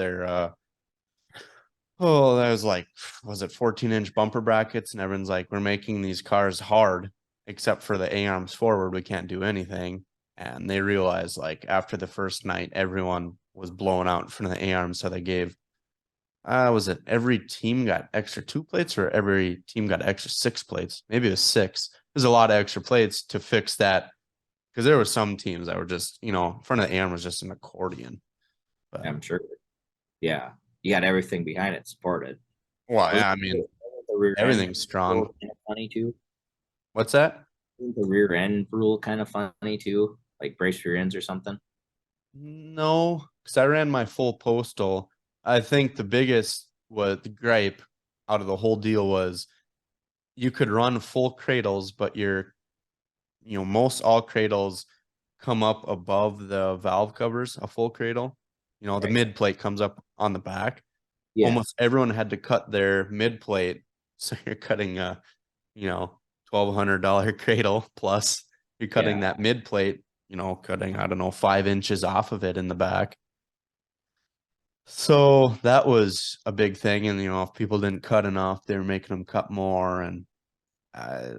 Oh, that was like, was it 14-inch bumper brackets? And everyone's like, we're making these cars hard, except for the A-arms forward. We can't do anything. And they realized, like, after the first night, everyone was blown out in front of the A-arms. So they gave, was it every team got extra 2 plates or every team got extra 6 plates? Maybe it was 6. There's a lot of extra plates to fix that because there were some teams that were just, in front of the A-arm was just an accordion. But, I'm sure. Yeah, you got everything behind it supported. well, Was yeah, I mean, the rear end everything's strong. rule kind of funny too? What's that? Isn't the rear end rule kind of funny too? Like brace rear ends or something? No, because I ran my full postal. I think the biggest was the gripe out of the whole deal was you could run full cradles, but most all cradles come up above the valve covers, a full cradle. The Right. mid plate comes up on the back. Yes. Almost everyone had to cut their mid plate. So you're cutting a, $1,200 cradle plus you're cutting Yeah. that mid plate, cutting, I don't know, 5 inches off of it in the back. So that was a big thing. And, if people didn't cut enough, they were making them cut more. And uh,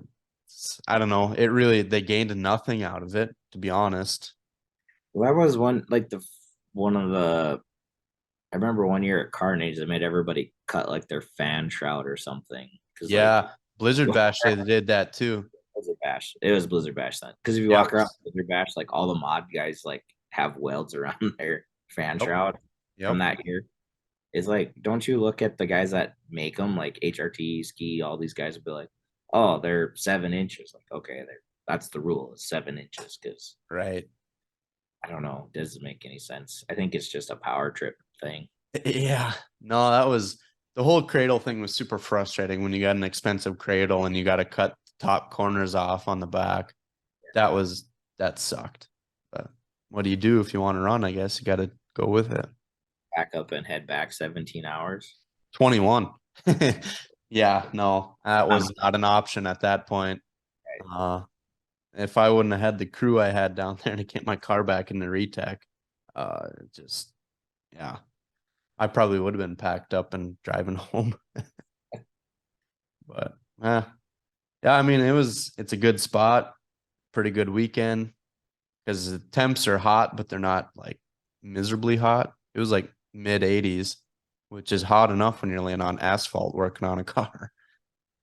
I don't know. They gained nothing out of it, to be honest. Well, that was one like one of the. I remember one year at Carnage they made everybody cut like their fan shroud or something because like Yeah. Blizzard Bash, they did that too. Blizzard Bash. It was Blizzard Bash then. Because if you Yep. walk around Blizzard Bash, like all the mod guys like have welds around their fan Yep. shroud from Yep. that year. It's like, don't you look at the guys that make them, like HRT, Ski, all these guys will be like, oh, they're 7 inches. Like, okay, that's the rule, is 7 inches. Because Right. I don't know, it doesn't make any sense. I think it's just a power trip thing. Yeah. No, that was the whole cradle thing was super frustrating when you got an expensive cradle and you got to cut the top corners off on the back. That sucked. But what do you do if you want to run? I guess you got to go with it. Back up and head back 17 hours. 21. Yeah, no, that Um, was not an option at that point. Uh, if I wouldn't have had the crew I had down there to get my car back in the retech, just yeah, I probably would have been packed up and driving home. But yeah, I mean it's a good spot, pretty good weekend because the temps are hot, but they're not like miserably hot. It was like mid 80s, which is hot enough when you're laying on asphalt working on a car.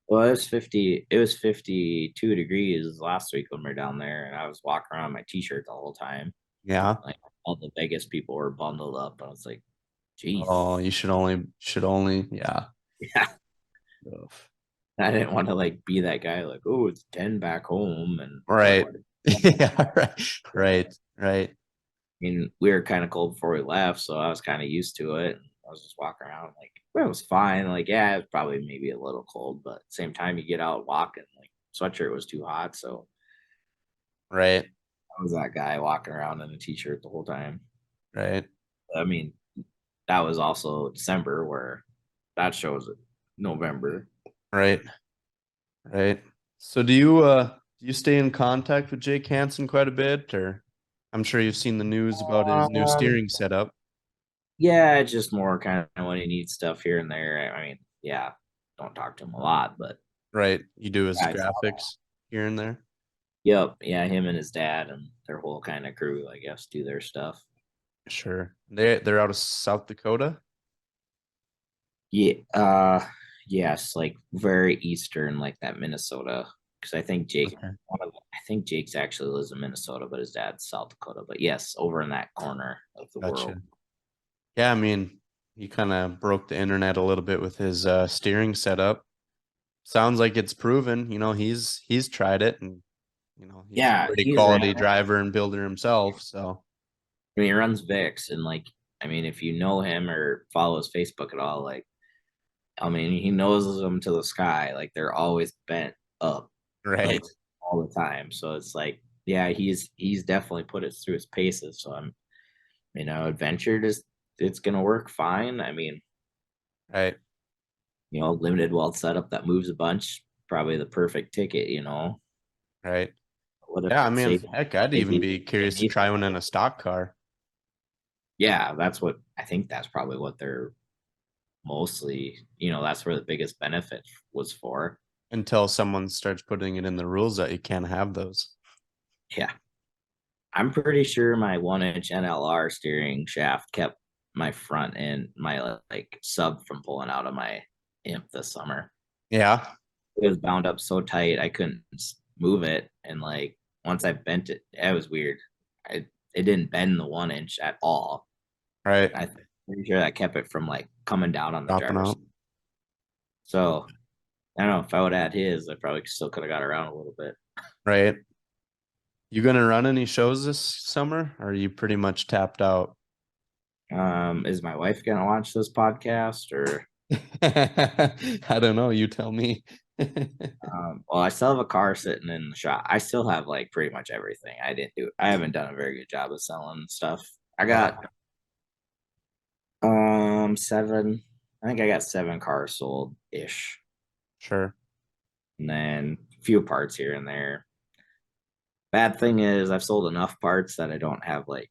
well, it was 50, it was 52 degrees last week when we were down there, and I was walking around in my t-shirt the whole time. Yeah. Like all the Vegas people were bundled up. I was like, geez. Oh, you should only, yeah. Yeah. Ugh. I didn't want to like be that guy, like, oh, it's 10 back home and Right. everybody. Yeah, right. Right. Right. I mean, we were kind of cold before we left, so I was kind of used to it. I was just walking around like, well, it was fine. Like, yeah, it was probably maybe a little cold, but at the same time, you get out walking, like sweatshirt was too hot. So Right. I was that guy walking around in a t-shirt the whole time. Right. I mean, that was also December where that shows November. Right. Right. So do you stay in contact with Jake Hanson quite a bit, or I'm sure you've seen the news about his new Um, steering setup. yeah, it's just more kind of when he needs stuff here and there. I mean, yeah, don't talk to him a lot, but Right. You do his yeah, I saw that. graphics here and there. Yep, yeah, him and his dad and their whole kind of crew, I guess, do their stuff. Sure. They're out of South Dakota. Yeah, yes, like very eastern, like that Minnesota. Because Okay. I think Jake's actually lives in Minnesota, but his dad's South Dakota. But yes, over in that corner of the world. Gotcha. Yeah, I mean, he kind of broke the internet a little bit with his steering setup. Sounds like it's proven. He's tried it, and he's a Yeah, pretty he's ran quality it. driver and builder himself. So I mean, he runs VIX, and like, I mean, if you know him or follow his Facebook at all, like, I mean, he knows them to the sky. Like, they're always bent up, like right, all the time. So it's like, yeah, he's definitely put it through his paces. So adventure just it's gonna work fine. I mean, right, limited weld setup that moves a bunch, probably the perfect ticket. right. What if Yeah, I mean, say heck, I'd even maybe be curious to maybe try one in a stock car. yeah, that's what I think that's probably what they're mostly, that's where the biggest benefit was for. Until someone starts putting it in the rules that you can't have those. Yeah. I'm pretty sure my 1-inch NLR steering shaft kept my front end, my like sub from pulling out of my imp this summer. Yeah. It was bound up so tight I couldn't move it. And like once I bent it, it was weird. It didn't bend the 1-inch at all. Right. I'm pretty sure that kept it from like coming down on the Dropping driver's. out. So I don't know if I would add his, I probably still could have got around a little bit. Right. You gonna run any shows this summer? Or are you pretty much tapped out? Is my wife gonna watch this podcast or? I don't know. You tell me. Well, I still have a car sitting in the shop. I still have like pretty much everything. I haven't done a very good job of selling stuff. I got seven. I think I got 7 cars sold ish, Sure. and then a few parts here and there. Bad thing is I've sold enough parts that I don't have like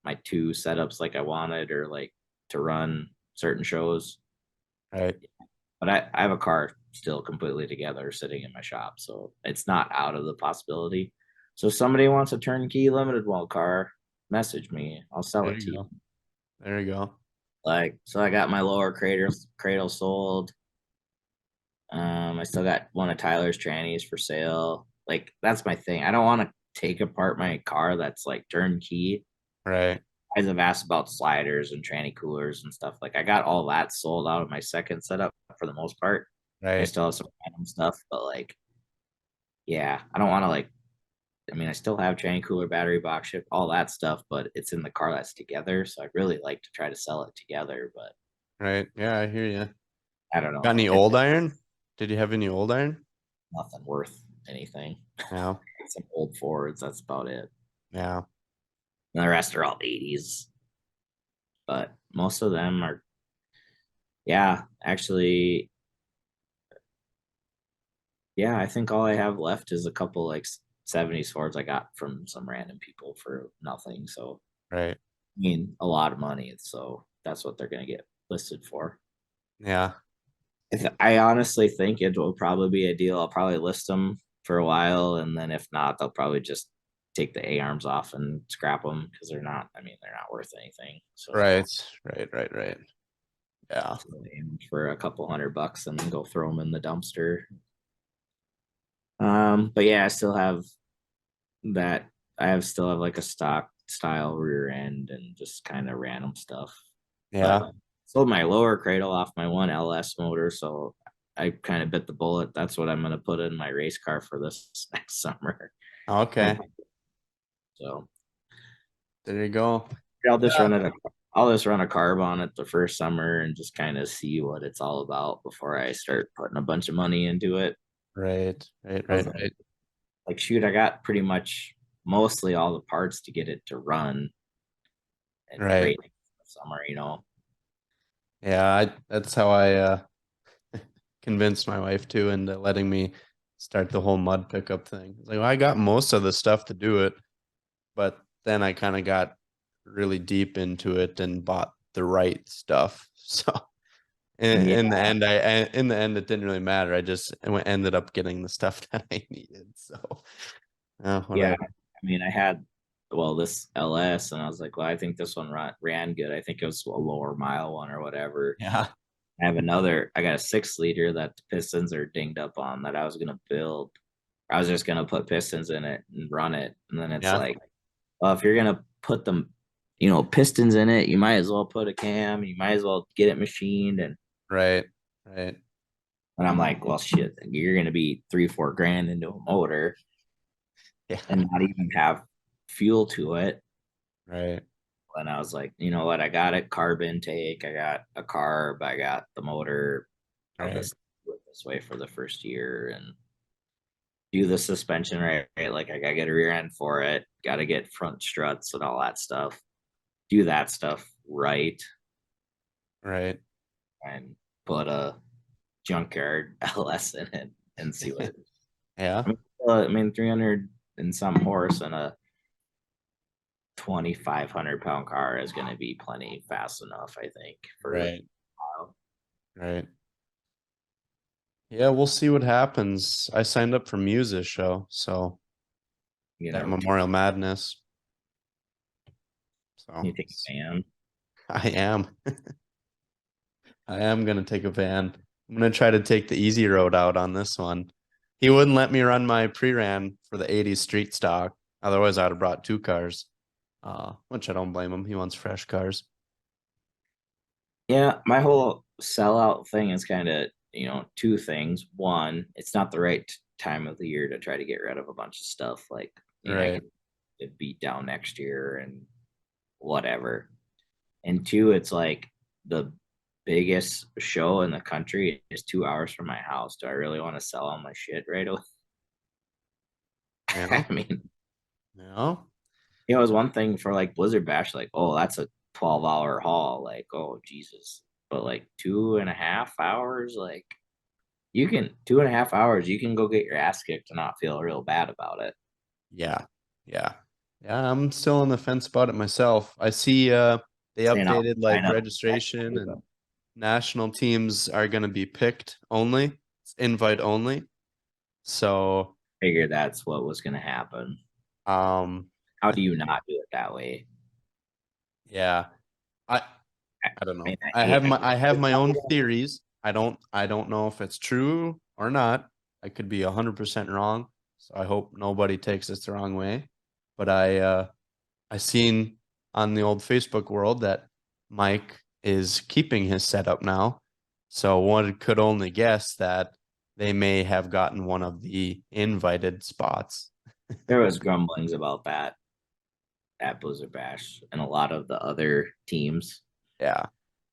my 2 setups like I wanted or like to run certain shows. Right. But I have a car still completely together sitting in my shop, so it's not out of the possibility. So if somebody wants a turnkey limited wall car, message me. I'll sell There it to you you. go. There you go. Like, so I got my lower cradle sold. I still got one of Tyler's trannies for sale. Like, that's my thing. I don't want to take apart my car that's like turnkey. Right. Guys have asked about sliders and tranny coolers and stuff. Like, I got all that sold out of my second setup for the most part. I Right. still have some random stuff, but like, yeah, I don't want to like. I mean, I still have tranny cooler, battery box ship, all that stuff, but it's in the car that's together. So I'd really like to try to sell it together, but Right. Yeah, I hear you. I don't Got know. any It's old iron? Did you have any old iron? nothing worth anything. Yeah. Some old Fords, that's about it. Yeah. And the rest are all 80s, but most of them are, yeah, actually, yeah, I think all I have left is a couple like 70s Fords I got from some random people for nothing. So, Right. I mean, a lot of money. So that's what they're going to get listed for. Yeah. I honestly think it will probably be a deal. I'll probably list them for a while, and then if not, they'll probably just take the A arms off and scrap them because they're not. I mean, they're not worth anything. So Right. Right. Right. Right. Yeah. for a couple $100 and then go throw them in the dumpster. But yeah, I still have that. Still have like a stock style rear end and just kind of random stuff. But Yeah. sold my lower cradle off my one LS motor, so I kind of bit the bullet. That's what I'm going to put in my race car for this next summer. Okay. So There you go. I'll just run it. I'll just run a carb on it the first summer and just kind of see what it's all about before I start putting a bunch of money into it. Right. Right. I was Right. Right. like, shoot, I got pretty much mostly all the parts to get it to run and Right. rate summer. Yeah. That's how I convinced my wife too into letting me start the whole mud pickup thing. Like, well, I got most of the stuff to do it, but then I kind of got really deep into it and bought the right stuff. So Yeah, in the end, it didn't really matter. I just ended up getting the stuff that I needed. So yeah. whatever. I mean, I had this LS, and I was like, well, I think this one ran good. I think it was a lower mile one or whatever. Yeah. I got a 6 liter that the pistons are dinged up on that I was gonna build. I was just gonna put pistons in it and run it, and then it's Yeah. like, well, if you're gonna put them, pistons in it, you might as well put a cam. You might as well get it machined, Right. Right. and I'm like, well, shit, you're gonna be 3-4 grand into a motor Yeah. and not even have fuel to it. Right. And I was like, you know what? I got a carb intake. I got a carb. I got the motor. I'll Right. just do it this way for the first year and do the suspension right. Like I gotta get a rear end for it. Got to get front struts and all that stuff. Do that stuff right Right. and put a junkyard LS in it and see what. Yeah. I mean, 300 and some horse and a 2,500 pound car is going to be plenty fast enough, I think, for a Right. while. Right. Yeah, we'll see what happens. I signed up for Muse's show, so You that know, Memorial Madness. So you take a fan. I am. I am gonna take a van. I'm gonna try to take the easy road out on this one. He wouldn't let me run my pre-ran for the 80s street stock. Otherwise, I'd have brought two cars. Which I don't blame him. He wants fresh cars. Yeah, my whole sellout thing is kind of, two things. One, it's not the right time of the year to try to get rid of a bunch of stuff. Like, I Right. could get beat down next year and whatever. And two, it's like the biggest show in the country is 2 hours from my house. Do I really want to sell all my shit right away? Yeah. I mean, Yeah. it was one thing for like Blizzard Bash, like, oh, that's a 12-hour haul. Like, oh, Jesus. But like 2.5 hours, like, you can 2.5 hours, you can go get your ass kicked and not feel real bad about it. Yeah. Yeah. Yeah. I'm still on the fence about it myself. I see they Saying I'll updated like sign up. registration and national teams are gonna be picked only. It's invite only. So Figure that's what was going to happen. um How do you not do it that way? yeah. I I I don't mean, know. I have my own I theories. I don't know if it's true or not. I could be 100% wrong. So I hope nobody takes this the wrong way. But I seen on the old Facebook world that Mike is keeping his setup now. So one could only guess that they may have gotten one of the invited spots. there was grumblings about that at Blizzard Bash and a lot of the other teams. Yeah.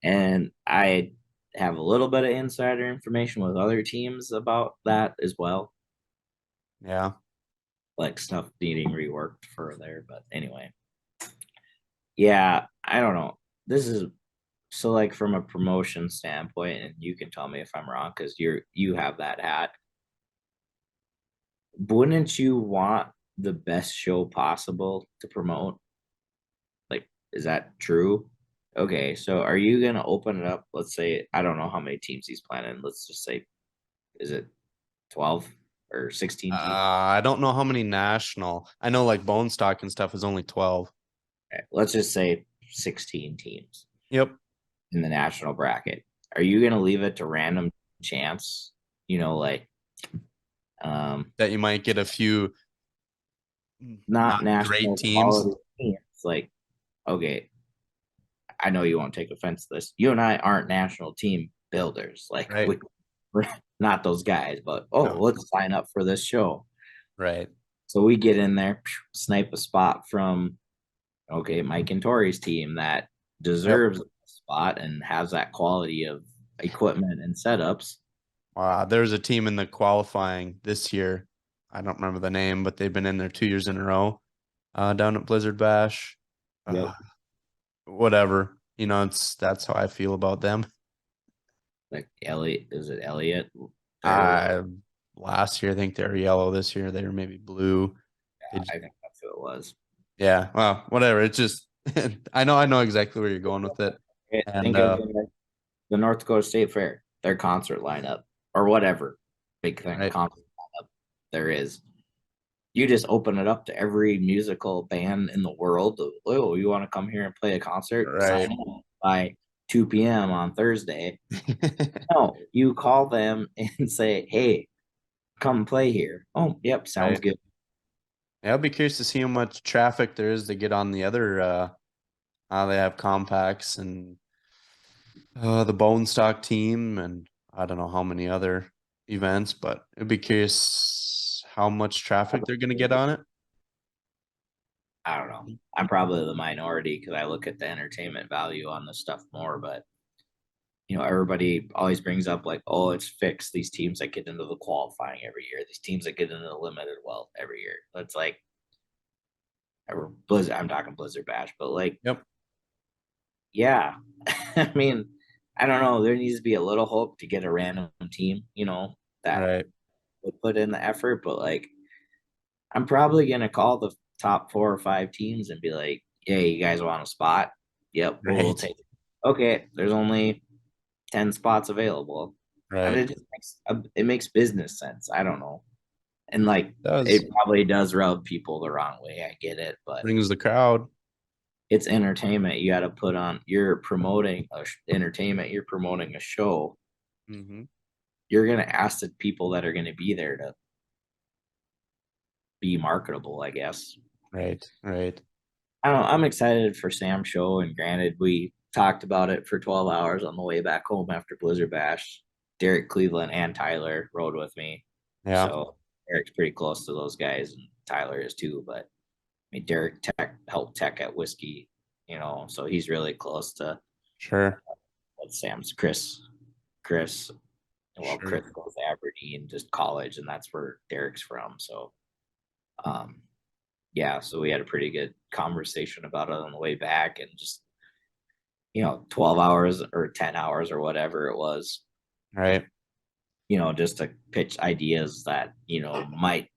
And I have a little bit of insider information with other teams about that as well, Yeah. like stuff needing reworked further. But anyway, yeah, I don't know. This is so like from a promotion standpoint, and you can tell me if I'm wrong because you have that hat. Wouldn't you want the best show possible to promote? Like, is that true? Okay, so are you gonna open it up? Let's say I don't know how many teams he's planning. Let's just say, is it 12 or 16 teams? I don't know how many national. I know like bone stock and stuff is only 12. Okay, let's just say 16 teams Yep. in the national bracket. Are you gonna leave it to random chance? Like That you might get a few not not great national teams. quality teams. Like, okay, I know you won't take offense to this. You and I aren't national team builders. Like Right. we're not those guys, but No. let's sign up for this show. Right. So we get in there, snipe a spot from Mike and Tori's team that Yep. deserves a spot and has that quality of equipment and setups. There's a team in the qualifying this year. I don't remember the name, but they've been in there 2 years in a row. Down at Blizzard Bash. Yep. Whatever. That's how I feel about them. Like Elliot, is it Elliot? Uh Last year I think they were yellow. This year they were maybe blue. They I think that's who it was. Yeah, well, whatever. It's just I know exactly where you're going with it. And Think of the North Dakota State Fair, their concert lineup or whatever big thing right. concert lineup there is. You just open it up to every musical band in the world. Oh, you want to come here and play a concert? Right. Sign up by 2 p.m. on Thursday. No, you call them and say, "Hey, come play here." Oh, yep, sounds Right. good. Yeah, I'll be curious to see how much traffic there is to get on the other they have compacts and the bone stock team and I don't know how many other events, but it'd be curious how much traffic they're gonna get on it. I don't know. I'm probably the minority because I look at the entertainment value on this stuff more, but everybody always brings up like, oh, it's fixed. These teams that get into the qualifying every year, these teams that get into the limited well every year. That's like Blizzard. I'm talking Blizzard Bash, but like, Yep. yeah. I mean, I don't know. There needs to be a little hope to get a random team, that Right. would put in the effort. But like, I'm probably gonna call the top 4 or 5 teams and be like, "Hey, you guys want a spot? Yep, we'll Right. take it." Okay, there's only 10 spots available. I mean, Right. it makes business sense. I don't know. And like It does. it probably does rub people the wrong way. I get it, but Brings the crowd. it's entertainment. You got to put on. You're promoting entertainment. You're promoting a show. Hmm. You're gonna ask the people that are gonna be there to be marketable, I guess. Right. Right. I don't know, I'm excited for Sam's show, and granted, we talked about it for 12 hours on the way back home after Blizzard Bash. Derek Cleveland and Tyler rode with me, Yeah. so Derek's pretty close to those guys, and Tyler is too. But I mean, Derek helped Tech at whiskey, so he's really close to Sure. what Sam's Chris. Well, Sure. Chris goes to Aberdeen, just college, and that's where Derek's from. So, um, yeah, so we had a pretty good conversation about it on the way back, and just 12 hours or 10 hours or whatever it was, Right. just to pitch ideas that might,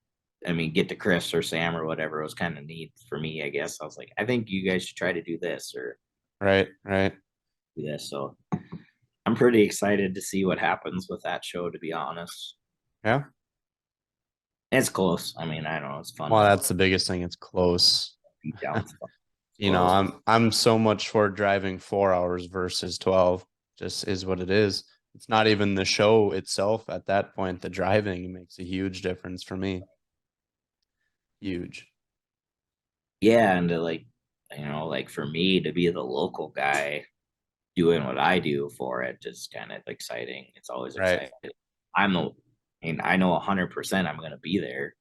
I mean, get to Chris or Sam or whatever. It was kind of neat for me, I guess. I was like, I think you guys should try to do this or Right. Right. do this. So I'm pretty excited to see what happens with that show, to be honest. Yeah. It's close. I mean, I don't know, it's fun Well, to that's the biggest thing. It's close. beat down. It's You know, close. I'm so much for driving 4 hours versus 12. Just is what it is. It's not even the show itself at that point. The driving makes a huge difference for me. Huge. Yeah, and to like for me to be the local guy doing what I do for it is kind of exciting. It's always Right. exciting. I'm the, I mean, I know 100% I'm going to be there.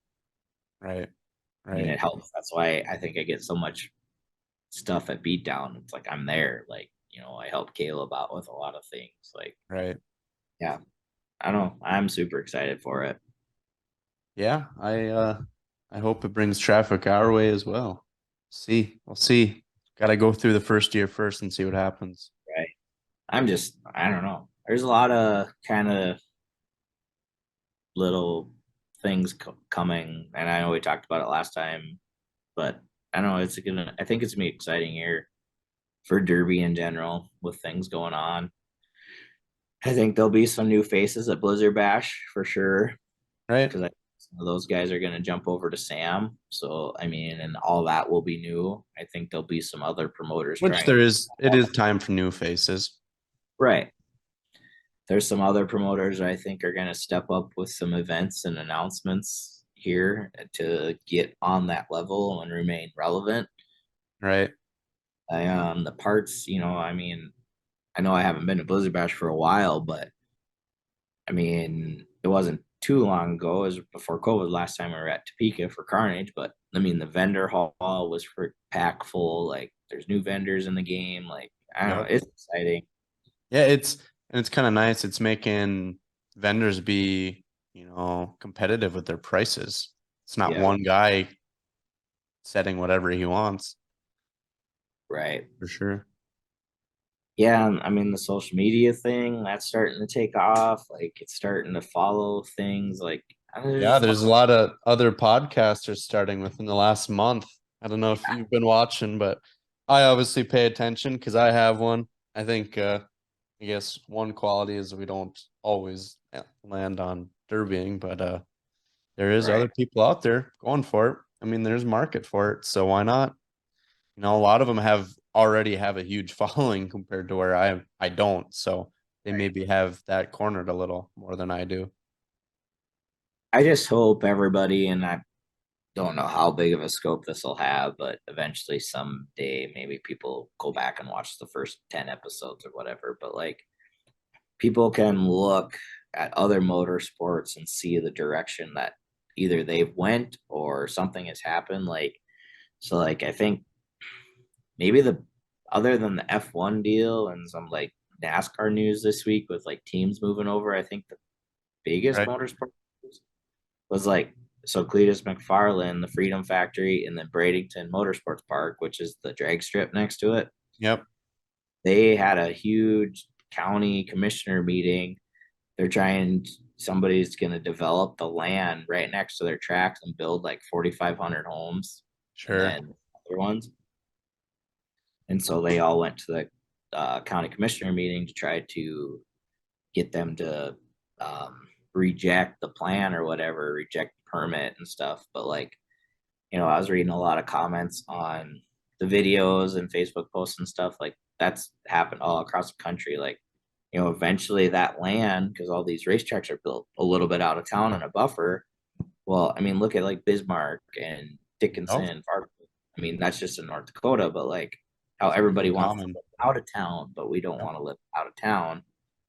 Right. I mean, Right. it helps. That's why I think I get so much stuff at Beatdown. It's like I'm there. Like, I help Caleb out with a lot of things. Like, Right. yeah, I don't know. I'm super excited for it. Yeah. I hope it brings traffic our way as well. See. We'll see. Gotta go through the first year first and see what happens. Right. I don't know. There's a lot of kind of little things coming. And I know we talked about it last time, but I don't know. I think it's gonna be exciting here for Derby in general with things going on. I think there'll be some new faces at Blizzard Bash for sure Right. because some of those guys are going to jump over to Sam. So I mean, and all that will be new. I think there'll be some other promoters Which trying. it is time for new faces. Right. There's some other promoters I think are going to step up with some events and announcements here to get on that level and remain relevant. Right. The parts, I mean, I know I haven't been to Blizzard Bash for a while, but I mean, it wasn't too long ago. It was before COVID last time we were at Topeka for Carnage, but I mean, the vendor hall was for pack full. Like, there's new vendors in the game. Like, I don't know, Yep. it's exciting. Yeah, it's kind of nice. It's making vendors be, competitive with their prices. It's not Yeah, one guy setting whatever he wants, right. for sure. Yeah, and I mean, the social media thing that's starting to take off. Like, it's starting to follow things. Like, there's Yeah, just there's a lot of other podcasters starting within the last month. I don't know if you've been watching, but I obviously pay attention because I have one. I think I guess one quality is we don't always land on derbying, but there is right. other people out there going for it. I mean, there's market for it, so why not? A lot of them already have a huge following compared to where I don't, so they maybe have that cornered a little more than I do. I just hope everybody, and I don't know how big of a scope this will have, but eventually someday maybe people go back and watch the first 10 episodes or whatever. But like people can look at other motorsports and see the direction that either they've went or something has happened. Like I think maybe the other than the F1 deal and some like NASCAR news this week with like teams moving over, I think the biggest Right. motorsport was like so Cletus McFarland, the Freedom Factory, and then Bradenton Motorsports Park, which is the drag strip next to it. Yep. They had a huge county commissioner meeting. They're trying somebody's going to develop the land right next to their tracks and build like 4,500 homes and Sure. then other ones. And so they all went to the county commissioner meeting to try to get them to reject the plan or whatever, reject the permit and stuff. But like, I was reading a lot of comments on the videos and Facebook posts and stuff. Like that's happened all across the country. Like, eventually that land, because all these racetracks are built a little bit out of town in a buffer. Well, I mean, look at like Bismarck and Oh, Dickinson, Fargo. I mean, that's just in North Dakota, but like how everybody wants to common. live out of town, but we don't want to live out of town.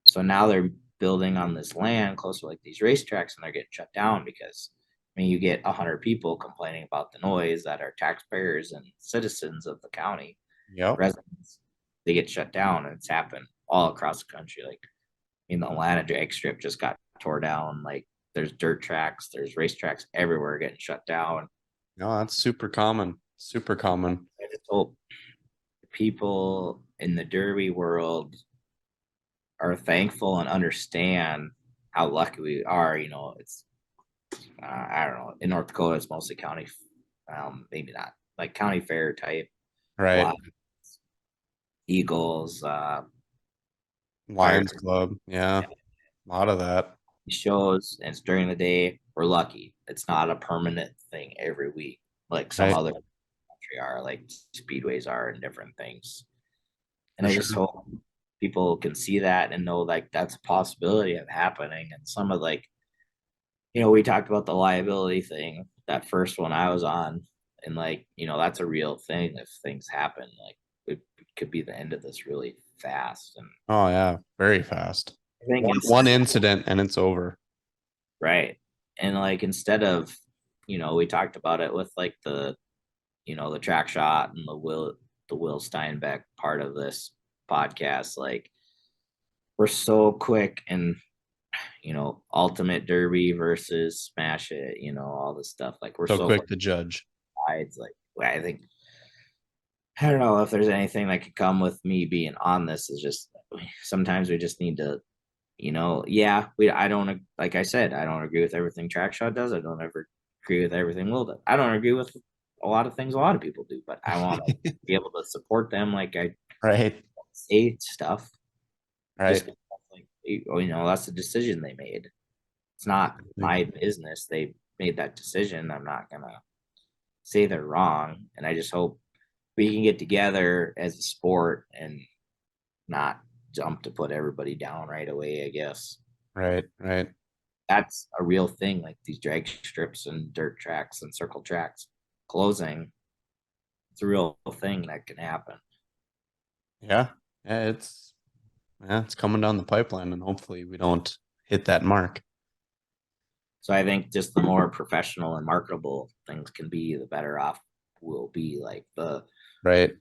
So now they're building on this land close to like these racetracks and they're getting shut down because I mean, you get 100 people complaining about the noise that are taxpayers and citizens of the county, Yep. residents. They get shut down, and it's happened all across the country. Like, the Atlanta drag strip just got tore down. Like, there's dirt tracks, there's racetracks everywhere getting shut down. No, that's super common. Super common. I just hope people in the derby world are thankful and understand how lucky we are. It's I don't know. In North Dakota, it's mostly county, maybe not like county fair type. Right. Eagles, Lions Club. Yeah. A lot of that. shows, and it's during the day. We're lucky. It's not a permanent thing every week, like some Right. other country are, like speedways are, and different things. And For I just sure. hope people can see that and know like that's a possibility of happening. And some of like, we talked about the liability thing, that first one I was on, and like, that's a real thing if things happen. Like it could be the end of this really fast. And Oh yeah. Very fast. I think One incident and it's over. right. And like instead of, we talked about it with like the track shot and the Will Steinbeck part of this podcast. Like we're so quick and ultimate derby versus smash it, all this stuff. Like we're So so quick to judge. sides. Like I think I don't know if there's anything that could come with me being on this. Is just sometimes we just need to, yeah, I don't, like I said, I don't agree with everything Trackshot does. I don't ever agree with everything Will does. I don't agree with a lot of things a lot of people do, but I want to be able to support them. Like I Right. say stuff just Right. because, like, that's the decision they made. It's not my business. They made that decision. I'm not gonna say they're wrong. And I just hope we can get together as a sport and not jump to put everybody down right away, I guess. Right. Right. That's a real thing, like these drag strips and dirt tracks and circle tracks closing. It's a real thing that can happen. Yeah. Yeah. It's coming down the pipeline and hopefully we don't hit that mark. So I think just the more professional and marketable things can be, the better off we'll be. Like Right.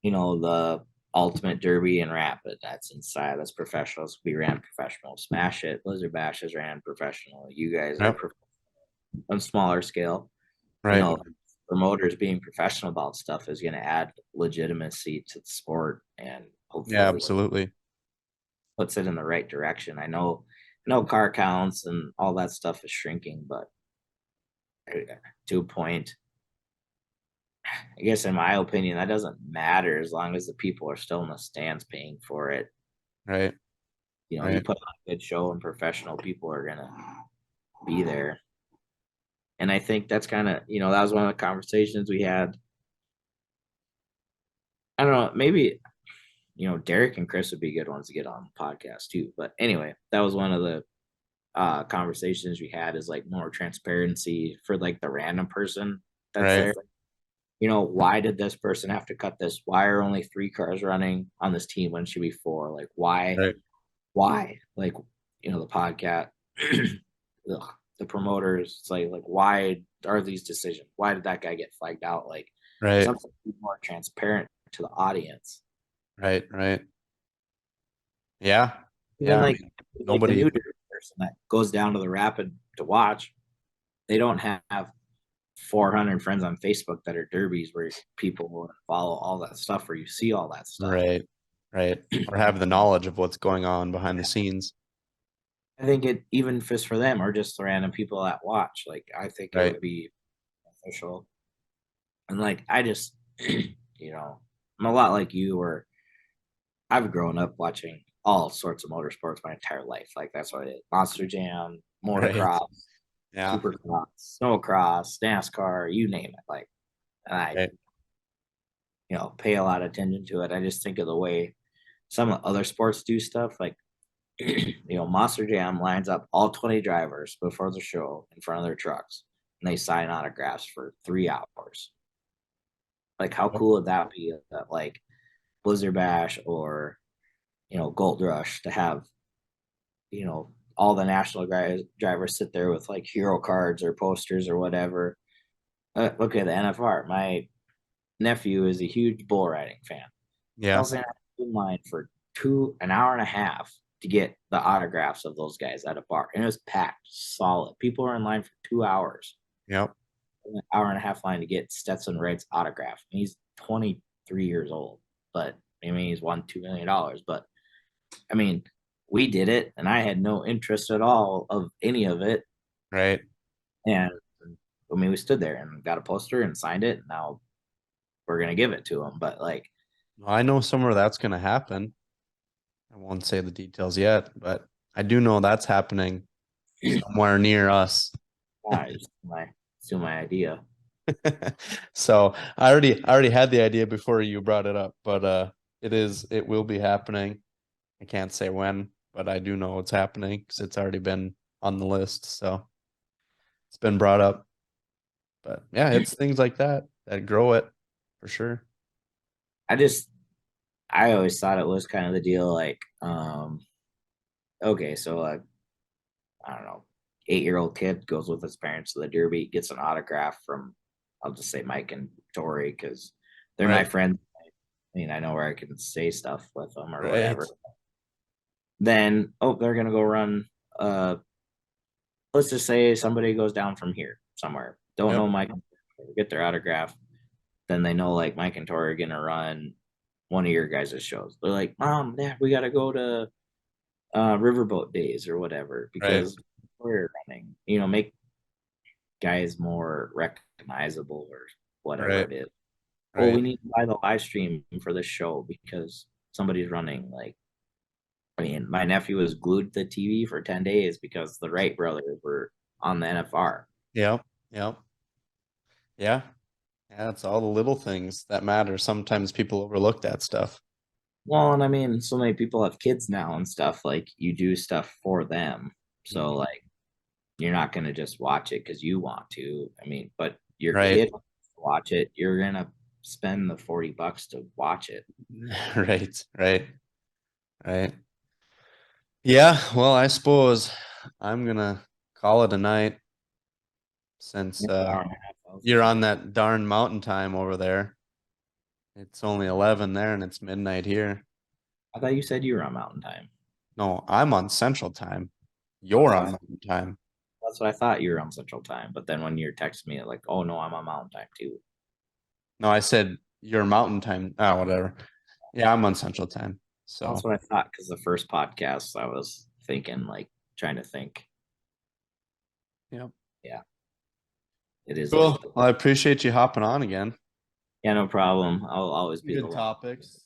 the ultimate derby and rapid, that's inside, that's professionals. We ran professional. Smash it, Blizzard Bashes ran professional. You guys are Yep. on smaller scale. Right. Promoters being professional about stuff is going to add legitimacy to the sport and Yeah, hopefully absolutely. puts it in the right direction. I know car counts and all that stuff is shrinking, but to a point, I guess in my opinion, that doesn't matter as long as the people are still in the stands paying for it. Right. You Right. put on a good show and professional people are going to be there. And I think that's kind of, that was one of the conversations we had. I don't know, maybe, Derek and Chris would be good ones to get on the podcast too. But anyway, that was one of the conversations we had, is like more transparency for like the random person that's Right. there. Why did this person have to cut this? Why are only 3 cars running on this team when it should be 4? Like why? Right. Why? Like, the podcast, the promoters, it's like why are these decisions? Why did that guy get flagged out? Like Right. something more transparent to the audience. Right. Right. Yeah. Even Yeah. like the Nobody. new person that goes down to the rapid to watch, they don't have 400 friends on Facebook that are derbies where people will follow all that stuff, where you see all that stuff. Right. Right. Or have the knowledge of what's going on behind the scenes. I think it even fits for them, or just the random people that watch. Like I think it Right. would be official. And like I just I'm a lot like you, where I've grown up watching all sorts of motorsports my entire life. Like that's what I did. Monster Jam, Right. motocross, Yeah. supercross, snowcross, NASCAR, you name it. Like, and I, Right. pay a lot of attention to it. I just think of the way some other sports do stuff. Like, Monster Jam lines up all 20 drivers before the show in front of their trucks and they sign autographs for 3 hours. Like, how cool would that be that, like, Blizzard Bash or, Gold Rush to have, all the national guys, drivers sit there with like hero cards or posters or whatever. Look at the NFR. My nephew is a huge bull riding fan. I Yeah. was in line for an hour and a half to get the autographs of those guys at a bar, and it was packed, solid. People were in line for 2 hours, Yep. an hour and a half line to get Stetson Wright's autograph. And he's 23 years old, but I mean, he's won $2 million. But I mean, we did it, and I had no interest at all of any of it. Right. And I mean, we stood there and got a poster and signed it. And now we're gonna give it to him. But like, I know somewhere that's going to happen. I won't say the details yet, but I do know that's happening somewhere near us. it's my idea. So I already had the idea before you brought it up, but it will be happening. I can't say when, but I do know it's happening because it's already been on the list. So it's been brought up. But yeah, it's things like that that grow it for sure. I always thought it was kind of the deal, like, okay, so like, I don't know, 8-year-old kid goes with his parents to the Derby, gets an autograph from, I'll just say Mike and Tori because they're my Right. friends. I mean, I know where I can say stuff with them or Right. whatever. Then, they're gonna go run. Let's just say somebody goes down from here somewhere. Don't Yep. know Mike, get their autograph. Then they know like Mike and Tori are gonna run one of your guys' shows. They're like, Mom, Dad, we gotta go to Riverboat Days or whatever Right. because we're running. Make guys more recognizable or whatever Right. it is. Oh, we Right. need to buy the live stream for this show because somebody's running. Like, I mean, my nephew was glued to the TV for 10 days because the Wright brothers were on the NFR. Yep. Yep. Yeah. Yeah. It's all the little things that matter. Sometimes people overlook that stuff. Well, and I mean, so many people have kids now and stuff. Like, you do stuff for them. So, Mhm. like, you're not going to just watch it because you want to. I mean, but your Right. kid wants to watch it. You're going to spend the $40 to watch it. Right. Right. Right. Yeah. Well, I suppose I'm gonna call it a night since Hour and a half, I was you're gonna on say. that darn mountain time over there. It's only 11 there and it's midnight here. I thought you said you were on Mountain Time. No, I'm on Central Time. That's You're what on I Mountain Time. That's what I thought you were on Central Time. But then when you're texting me, like, oh no, I'm on Mountain Time too. No, I said you're Mountain Time. Ah, whatever. Yeah, I'm on Central Time. That's So, what I thought because the first podcast I was thinking, like, trying to think. yeah. Yeah, it is Cool. late. Well, I appreciate you hopping on again. Yeah, no problem. I'll always be the Good one. topics.